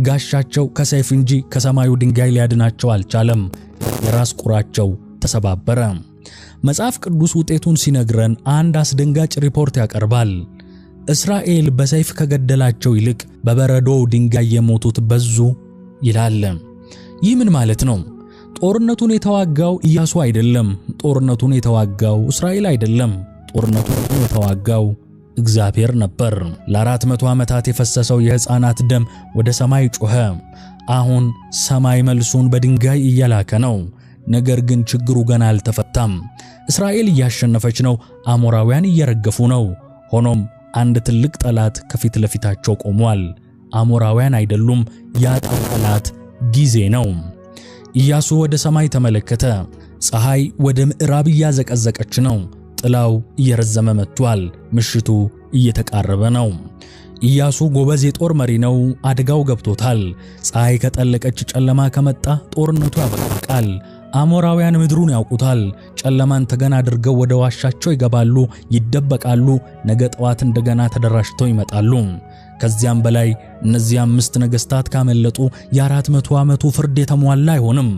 ጋሻቸው ከሰይፍ እንጂ ከሰማዩ ድንጋይ ሊያድናቸው አልቻለም። የራስ ቁራቸው ተሰባበረ። መጽሐፍ ቅዱስ ውጤቱን ሲነግረን አንድ አስደንጋጭ ሪፖርት ያቀርባል። እስራኤል በሰይፍ ከገደላቸው ይልቅ በበረዶ ድንጋይ የሞቱት በዙ ይላል። ይህ ምን ማለት ነው? ጦርነቱን የተዋጋው ኢያሱ አይደለም። ጦርነቱን የተዋጋው እስራኤል አይደለም። ጦርነቱን የተዋጋው እግዚአብሔር ነበር። ለ400 ዓመታት የፈሰሰው የሕፃናት ደም ወደ ሰማይ ጮኸ። አሁን ሰማይ መልሱን በድንጋይ እየላከ ነው። ነገር ግን ችግሩ ገና አልተፈታም። እስራኤል እያሸነፈች ነው። አሞራውያን እየረገፉ ነው። ሆኖም አንድ ትልቅ ጠላት ከፊት ለፊታቸው ቆሟል። አሞራውያን አይደሉም። ያ ጠላት ጊዜ ነው። ኢያሱ ወደ ሰማይ ተመለከተ። ፀሐይ ወደ ምዕራብ እያዘቀዘቀች ነው። ጥላው እየረዘመ መጥቷል። ምሽቱ እየተቃረበ ነው። ኢያሱ ጎበዝ የጦር መሪ ነው። አደጋው ገብቶታል። ፀሐይ ከጠለቀች ጨለማ ከመጣ ጦርነቱ ያበቃል። አሞራውያን ምድሩን ያውቁታል። ጨለማን ተገና አድርገው ወደ ዋሻቸው ይገባሉ፣ ይደበቃሉ። ነገ ጠዋት እንደገና ተደራጅተው ይመጣሉ። ከዚያም በላይ እነዚህ 5 ነገሥታት ካመለጡ የ400 ዓመቱ ፍርድ የተሟላ አይሆንም።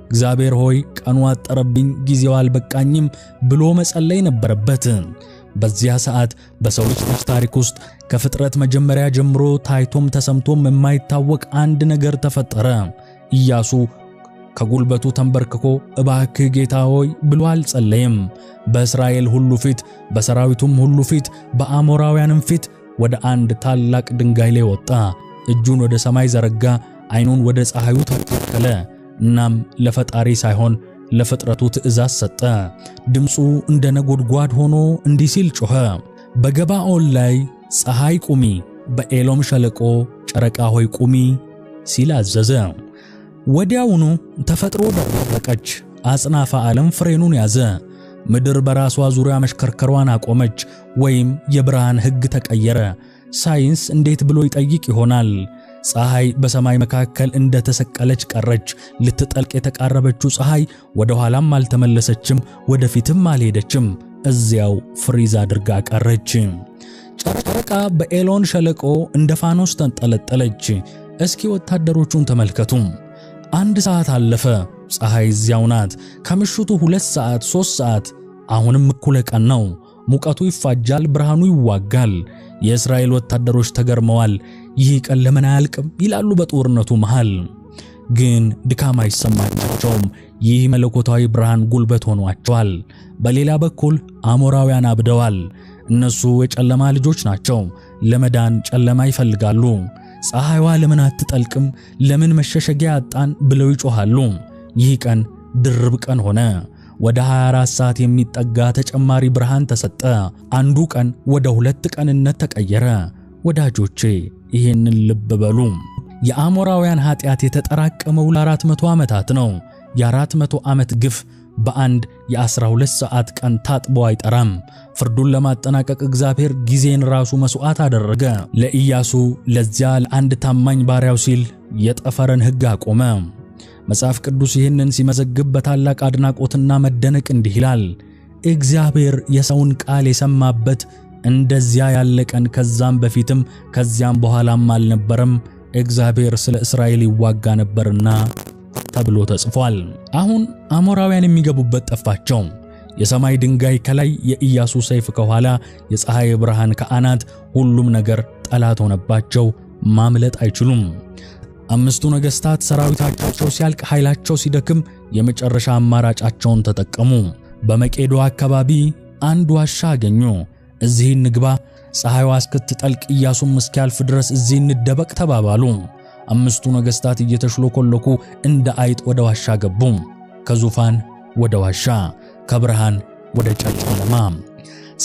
እግዚአብሔር ሆይ ቀኑ አጠረብኝ፣ ጊዜው አልበቃኝም ብሎ መጸለይ ነበረበት። በዚያ ሰዓት በሰው ልጅ ታሪክ ውስጥ ከፍጥረት መጀመሪያ ጀምሮ ታይቶም ተሰምቶም የማይታወቅ አንድ ነገር ተፈጠረ። ኢያሱ ከጉልበቱ ተንበርክኮ እባክህ ጌታ ሆይ ብሎ አልጸለየም። በእስራኤል ሁሉ ፊት፣ በሰራዊቱም ሁሉ ፊት፣ በአሞራውያንም ፊት ወደ አንድ ታላቅ ድንጋይ ላይ ወጣ። እጁን ወደ ሰማይ ዘረጋ፣ አይኑን ወደ ፀሐዩ ተከለ። እናም ለፈጣሪ ሳይሆን ለፍጥረቱ ትእዛዝ ሰጠ። ድምፁ እንደ ነጎድጓድ ሆኖ እንዲህ ሲል ጮኸ፣ በገባኦን ላይ ፀሐይ ቁሚ፣ በኤሎም ሸለቆ ጨረቃ ሆይ ቁሚ ሲል አዘዘ። ወዲያውኑ ተፈጥሮ ደረቀች። አጽናፈ ዓለም ፍሬኑን ያዘ። ምድር በራሷ ዙሪያ መሽከርከሯን አቆመች፣ ወይም የብርሃን ሕግ ተቀየረ። ሳይንስ እንዴት ብሎ ይጠይቅ ይሆናል? ፀሐይ በሰማይ መካከል እንደ ተሰቀለች ቀረች። ልትጠልቅ የተቃረበችው ፀሐይ ወደ ኋላም አልተመለሰችም፣ ወደፊትም አልሄደችም። እዚያው ፍሪዝ አድርጋ ቀረች። ጨረቃ በኤሎን ሸለቆ እንደ ፋኖስ ተንጠለጠለች። እስኪ ወታደሮቹን ተመልከቱ። 1 ሰዓት አለፈ። ፀሐይ እዚያው ናት። ከምሽቱ 2 ሰዓት 3 ሰዓት፣ አሁንም እኩለ ቀን ነው። ሙቀቱ ይፋጃል፣ ብርሃኑ ይዋጋል። የእስራኤል ወታደሮች ተገርመዋል። ይህ ቀን ለምን አያልቅም ይላሉ በጦርነቱ መሃል። ግን ድካም አይሰማቸውም። ይህ መለኮታዊ ብርሃን ጉልበት ሆኗቸዋል። በሌላ በኩል አሞራውያን አብደዋል። እነሱ የጨለማ ልጆች ናቸው። ለመዳን ጨለማ ይፈልጋሉ። ፀሐይዋ ለምን አትጠልቅም? ለምን መሸሸጊያ አጣን? ብለው ይጮሃሉ። ይህ ቀን ድርብ ቀን ሆነ። ወደ 24 ሰዓት የሚጠጋ ተጨማሪ ብርሃን ተሰጠ። አንዱ ቀን ወደ 2 ቀንነት ተቀየረ። ወዳጆቼ ይሄንን ልብ በሉ። የአሞራውያን ኃጢአት የተጠራቀመው ለ400 ዓመታት ነው። የ400 ዓመት ግፍ በአንድ የ12 ሰዓት ቀን ታጥቦ አይጠራም። ፍርዱን ለማጠናቀቅ እግዚአብሔር ጊዜን ራሱ መስዋዕት አደረገ። ለኢያሱ ለዚያ ለአንድ ታማኝ ባሪያው ሲል የጠፈረን ሕግ አቆመ። መጽሐፍ ቅዱስ ይህንን ሲመዘግብ በታላቅ አድናቆትና መደነቅ እንዲህ ይላል። እግዚአብሔር የሰውን ቃል የሰማበት እንደዚያ ያለ ቀን ከዛም በፊትም ከዚያም በኋላም አልነበረም፣ እግዚአብሔር ስለ እስራኤል ይዋጋ ነበርና ተብሎ ተጽፏል። አሁን አሞራውያን የሚገቡበት ጠፋቸው። የሰማይ ድንጋይ ከላይ፣ የኢያሱ ሰይፍ ከኋላ፣ የፀሐይ ብርሃን ከአናት፣ ሁሉም ነገር ጠላት ሆነባቸው። ማምለጥ አይችሉም። አምስቱ ነገሥታት ሰራዊታቸው ሲያልቅ፣ ኃይላቸው ሲደክም የመጨረሻ አማራጫቸውን ተጠቀሙ። በመቄዶ አካባቢ አንድ ዋሻ አገኙ። እዚህ እንግባ፣ ፀሐይዋ እስክትጠልቅ ኢያሱም እስኪያልፍ ድረስ እዚህ እንደበቅ ተባባሉ። አምስቱ ነገሥታት እየተሽሎኮለኩ እንደ አይጥ ወደ ዋሻ ገቡ። ከዙፋን ወደ ዋሻ፣ ከብርሃን ወደ ጨለማ።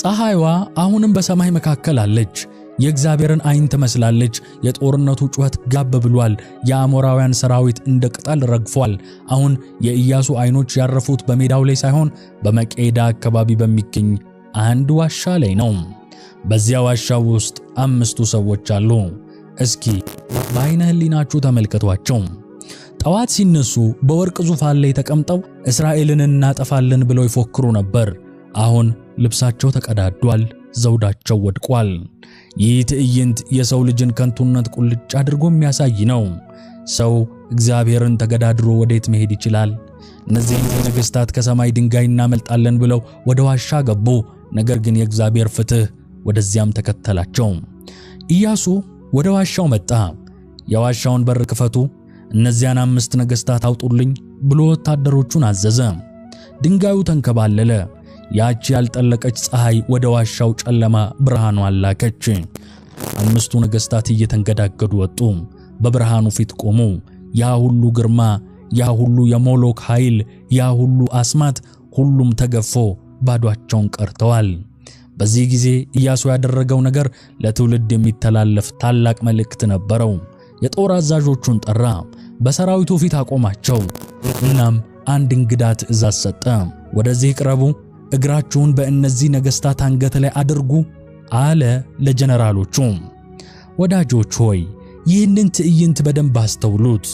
ፀሐይዋ አሁንም በሰማይ መካከል አለች። የእግዚአብሔርን ዓይን ትመስላለች። የጦርነቱ ጩኸት ጋብ ብሏል። የአሞራውያን ሰራዊት እንደ ቅጠል ረግፏል። አሁን የኢያሱ ዓይኖች ያረፉት በሜዳው ላይ ሳይሆን በመቄዳ አካባቢ በሚገኝ አንድ ዋሻ ላይ ነው። በዚያ ዋሻ ውስጥ 5 ሰዎች አሉ። እስኪ በዓይነ ሕሊናችሁ ተመልከቷቸው። ጠዋት ሲነሱ በወርቅ ዙፋን ላይ ተቀምጠው እስራኤልን እናጠፋለን ብለው ይፎክሩ ነበር። አሁን ልብሳቸው ተቀዳዷል፣ ዘውዳቸው ወድቋል። ይህ ትዕይንት የሰው ልጅን ከንቱነት ቁልጭ አድርጎ የሚያሳይ ነው። ሰው እግዚአብሔርን ተገዳድሮ ወዴት መሄድ ይችላል? እነዚህ ነገሥታት ከሰማይ ድንጋይ እናመልጣለን ብለው ወደ ዋሻ ገቡ። ነገር ግን የእግዚአብሔር ፍትህ ወደዚያም ተከተላቸው። ኢያሱ ወደ ዋሻው መጣ። የዋሻውን በር ክፈቱ፣ እነዚያን 5 ነገሥታት አውጡልኝ ብሎ ወታደሮቹን አዘዘ። ድንጋዩ ተንከባለለ። ያቺ ያልጠለቀች ፀሐይ ወደ ዋሻው ጨለማ ብርሃኗን ላከች። 5ቱ ነገሥታት እየተንገዳገዱ ወጡ። በብርሃኑ ፊት ቆሙ። ያ ሁሉ ግርማ፣ ያ ሁሉ የሞሎክ ኃይል፣ ያ ሁሉ አስማት፣ ሁሉም ተገፎ ባዷቸውን ቀርተዋል። በዚህ ጊዜ ኢያሱ ያደረገው ነገር ለትውልድ የሚተላለፍ ታላቅ መልእክት ነበረው። የጦር አዛዦቹን ጠራ፣ በሰራዊቱ ፊት አቆማቸው። እናም አንድ እንግዳ ትእዛዝ ሰጠ። ወደዚህ ቅረቡ፣ እግራችሁን በእነዚህ ነገሥታት አንገት ላይ አድርጉ አለ ለጀነራሎቹ። ወዳጆች ሆይ ይህንን ትዕይንት በደንብ አስተውሉት።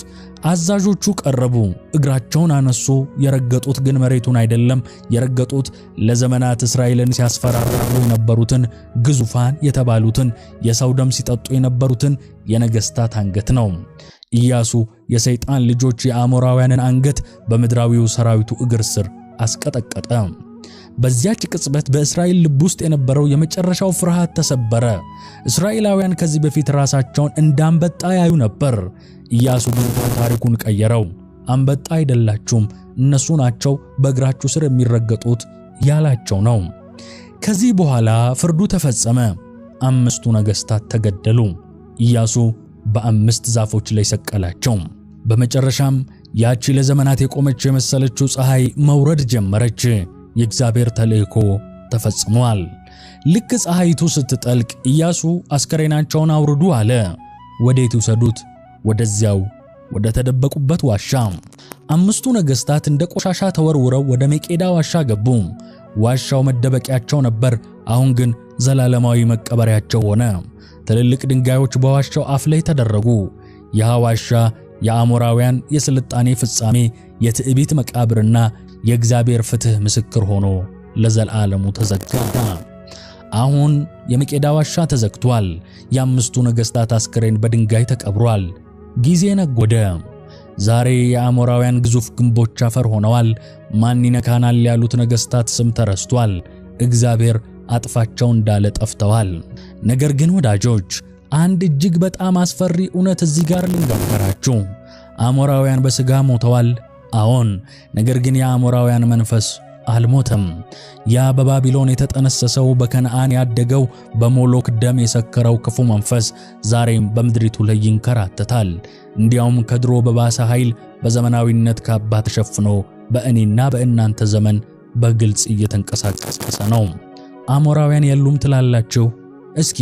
አዛዦቹ ቀረቡ፣ እግራቸውን አነሱ። የረገጡት ግን መሬቱን አይደለም። የረገጡት ለዘመናት እስራኤልን ሲያስፈራሩ የነበሩትን ግዙፋን የተባሉትን የሰው ደም ሲጠጡ የነበሩትን የነገሥታት አንገት ነው። ኢያሱ የሰይጣን ልጆች የአሞራውያንን አንገት በምድራዊው ሰራዊቱ እግር ስር አስቀጠቀጠ። በዚያች ቅጽበት በእስራኤል ልብ ውስጥ የነበረው የመጨረሻው ፍርሃት ተሰበረ። እስራኤላውያን ከዚህ በፊት ራሳቸውን እንዳንበጣ ያዩ ነበር። ኢያሱ ግን ታሪኩን ቀየረው። አንበጣ አይደላችሁም፣ እነሱ ናቸው በእግራችሁ ስር የሚረገጡት ያላቸው ነው። ከዚህ በኋላ ፍርዱ ተፈጸመ። 5ቱ ነገሥታት ተገደሉ። ኢያሱ በ5 ዛፎች ላይ ሰቀላቸው። በመጨረሻም ያቺ ለዘመናት የቆመች የመሰለችው ፀሐይ መውረድ ጀመረች። የእግዚአብሔር ተልእኮ ተፈጽሟል። ልክ ፀሐይቱ ስትጠልቅ ኢያሱ አስከሬናቸውን አውርዱ አለ። ወዴት ይውሰዱት? ወደዚያው ወደ ተደበቁበት ዋሻ። 5ቱ ነገሥታት እንደ ቆሻሻ ተወርውረው ወደ መቄዳ ዋሻ ገቡ። ዋሻው መደበቂያቸው ነበር። አሁን ግን ዘላለማዊ መቀበሪያቸው ሆነ። ትልልቅ ድንጋዮች በዋሻው አፍ ላይ ተደረጉ። ያ ዋሻ የአሞራውያን የስልጣኔ ፍጻሜ፣ የትዕቢት መቃብርና የእግዚአብሔር ፍትህ ምስክር ሆኖ ለዘላለሙ ተዘጋ። አሁን የመቄዳ ዋሻ ተዘግቷል። የ5ቱ ነገሥታት አስከሬን በድንጋይ ተቀብሯል። ጊዜ ነጎደ። ዛሬ የአሞራውያን ግዙፍ ግንቦች አፈር ሆነዋል። ማን ይነካናል ያሉት ነገሥታት ስም ተረስቷል። እግዚአብሔር አጥፋቸው እንዳለ ጠፍተዋል። ነገር ግን ወዳጆች አንድ እጅግ በጣም አስፈሪ እውነት እዚህ ጋር ልንገራችሁ። አሞራውያን በሥጋ ሞተዋል። አዎን፣ ነገር ግን የአሞራውያን መንፈስ አልሞተም። ያ በባቢሎን የተጠነሰሰው በከነዓን ያደገው በሞሎክ ደም የሰከረው ክፉ መንፈስ ዛሬም በምድሪቱ ላይ ይንከራተታል። እንዲያውም ከድሮ በባሰ ኃይል በዘመናዊነት ካባ ተሸፍኖ በእኔና በእናንተ ዘመን በግልጽ እየተንቀሳቀሰ ነው። አሞራውያን የሉም ትላላችሁ? እስኪ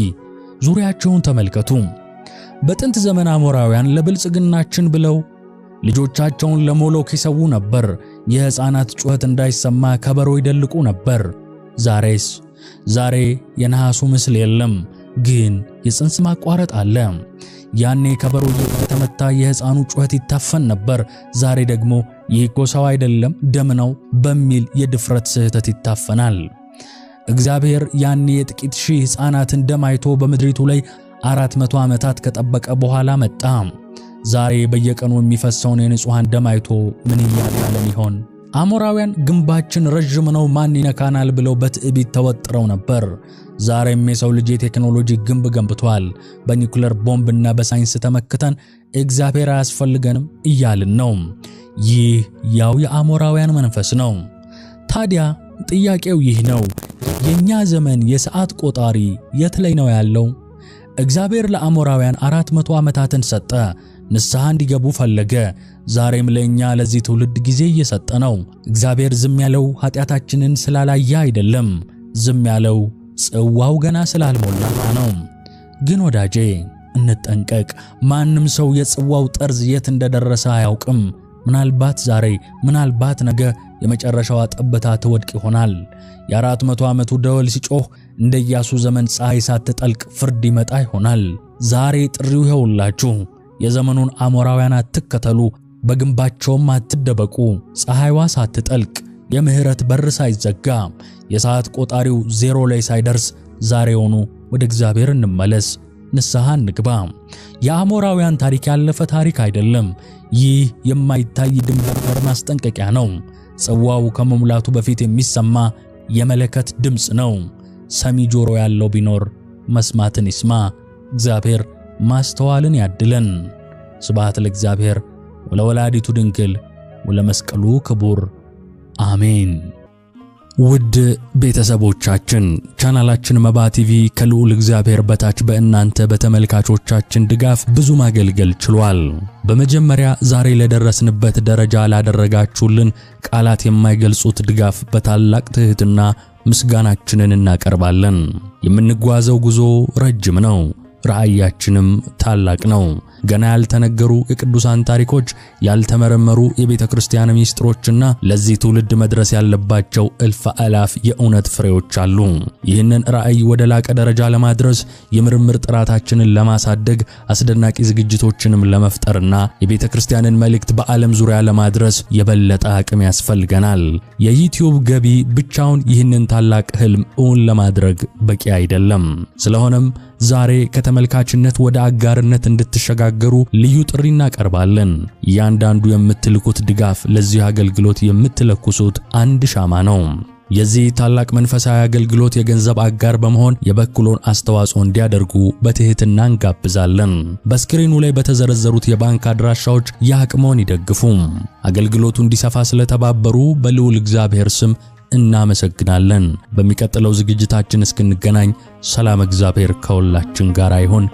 ዙሪያቸውን ተመልከቱ። በጥንት ዘመን አሞራውያን ለብልጽግናችን ብለው ልጆቻቸውን ለሞሎክ ይሰዉ ነበር። የሕፃናት ጩኸት እንዳይሰማ ከበሮ ይደልቁ ነበር። ዛሬ የነሐሱ ምስል የለም፣ ግን የጽንስ ማቋረጥ አለ። ያኔ ከበሮ እየተመታ የሕፃኑ ጩኸት ይታፈን ነበር። ዛሬ ደግሞ ይህ እኮ ሰው አይደለም ደም ነው በሚል የድፍረት ስህተት ይታፈናል። እግዚአብሔር ያኔ የጥቂት ሺህ ሕፃናትን ደም አይቶ በምድሪቱ ላይ 400 ዓመታት ከጠበቀ በኋላ መጣ። ዛሬ በየቀኑ የሚፈሰውን የንጹሃን ደም አይቶ ምን እያለን ይሆን? አሞራውያን ግንባችን ረጅም ነው ማን ይነካናል ብለው በትዕቢት ተወጥረው ነበር። ዛሬም የሰው ልጅ የቴክኖሎጂ ግንብ ገንብቷል። በኒውክሌር ቦምብና በሳይንስ ተመክተን እግዚአብሔር አያስፈልገንም እያልን ነው። ይህ ያው የአሞራውያን መንፈስ ነው። ታዲያ ጥያቄው ይህ ነው፣ የኛ ዘመን የሰዓት ቆጣሪ የት ላይ ነው ያለው? እግዚአብሔር ለአሞራውያን 400 ዓመታትን ሰጠ። ንስሐ እንዲገቡ ፈለገ። ዛሬም ለኛ ለዚህ ትውልድ ጊዜ እየሰጠ ነው። እግዚአብሔር ዝም ያለው ኃጢአታችንን ስላላየ አይደለም። ዝም ያለው ጽዋው ገና ስላልሞላ ነው። ግን ወዳጄ እንጠንቀቅ። ማንም ሰው የጽዋው ጠርዝ የት እንደደረሰ አያውቅም። ምናልባት ዛሬ፣ ምናልባት ነገ የመጨረሻዋ ጠብታ ትወድቅ ይሆናል። የ400 ዓመቱ ደወል ሲጮህ እንደ ኢያሱ ዘመን ፀሐይ ሳትጠልቅ ፍርድ ይመጣ ይሆናል። ዛሬ ጥሪው ይኸውላችሁ፣ የዘመኑን አሞራውያን አትከተሉ፣ በግንባቸውም አትደበቁ። ፀሐይዋ ሳትጠልቅ የምህረት በር ሳይዘጋ የሰዓት ቆጣሪው ዜሮ ላይ ሳይደርስ ዛሬውኑ ወደ እግዚአብሔር እንመለስ፣ ንስሐ እንግባ። የአሞራውያን ታሪክ ያለፈ ታሪክ አይደለም። ይህ የማይታይ ድንበር ማስጠንቀቂያ ነው። ጽዋው ከመሙላቱ በፊት የሚሰማ የመለከት ድምፅ ነው። ሰሚ ጆሮ ያለው ቢኖር መስማትን ይስማ። እግዚአብሔር ማስተዋልን ያድለን። ስብሐት ለእግዚአብሔር ወለወላዲቱ ድንግል ወለመስቀሉ ክቡር አሜን። ውድ ቤተሰቦቻችን ቻናላችን መባ ቲቪ ከልዑል እግዚአብሔር በታች በእናንተ በተመልካቾቻችን ድጋፍ ብዙ ማገልገል ችሏል። በመጀመሪያ ዛሬ ለደረስንበት ደረጃ ላደረጋችሁልን ቃላት የማይገልጹት ድጋፍ በታላቅ ትህትና ምስጋናችንን እናቀርባለን። የምንጓዘው ጉዞ ረጅም ነው፣ ራእያችንም ታላቅ ነው። ገና ያልተነገሩ የቅዱሳን ታሪኮች፣ ያልተመረመሩ የቤተ ክርስቲያን ሚስጥሮችና ለዚህ ትውልድ መድረስ ያለባቸው እልፍ አላፍ የእውነት ፍሬዎች አሉ። ይህንን ራእይ ወደ ላቀ ደረጃ ለማድረስ የምርምር ጥራታችንን ለማሳደግ አስደናቂ ዝግጅቶችንም ለመፍጠርና የቤተ ክርስቲያንን መልእክት በዓለም ዙሪያ ለማድረስ የበለጠ አቅም ያስፈልገናል። የዩቲዩብ ገቢ ብቻውን ይህንን ታላቅ ህልም እውን ለማድረግ በቂ አይደለም። ስለሆነም ዛሬ ከተመልካችነት ወደ አጋርነት እንድትሸጋገሩ ልዩ ጥሪ እናቀርባለን። እያንዳንዱ የምትልኩት ድጋፍ ለዚህ አገልግሎት የምትለኩሱት አንድ ሻማ ነው። የዚህ ታላቅ መንፈሳዊ አገልግሎት የገንዘብ አጋር በመሆን የበኩሎን አስተዋጽኦ እንዲያደርጉ በትህትና እንጋብዛለን። በስክሪኑ ላይ በተዘረዘሩት የባንክ አድራሻዎች የአቅሞን ይደግፉ። አገልግሎቱ እንዲሰፋ ስለተባበሩ በልዑል እግዚአብሔር ስም እናመሰግናለን። በሚቀጥለው ዝግጅታችን እስክንገናኝ ሰላም እግዚአብሔር ከሁላችን ጋር ይሁን።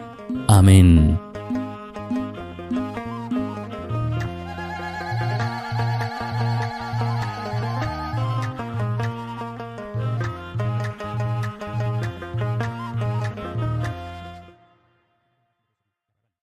አሜን።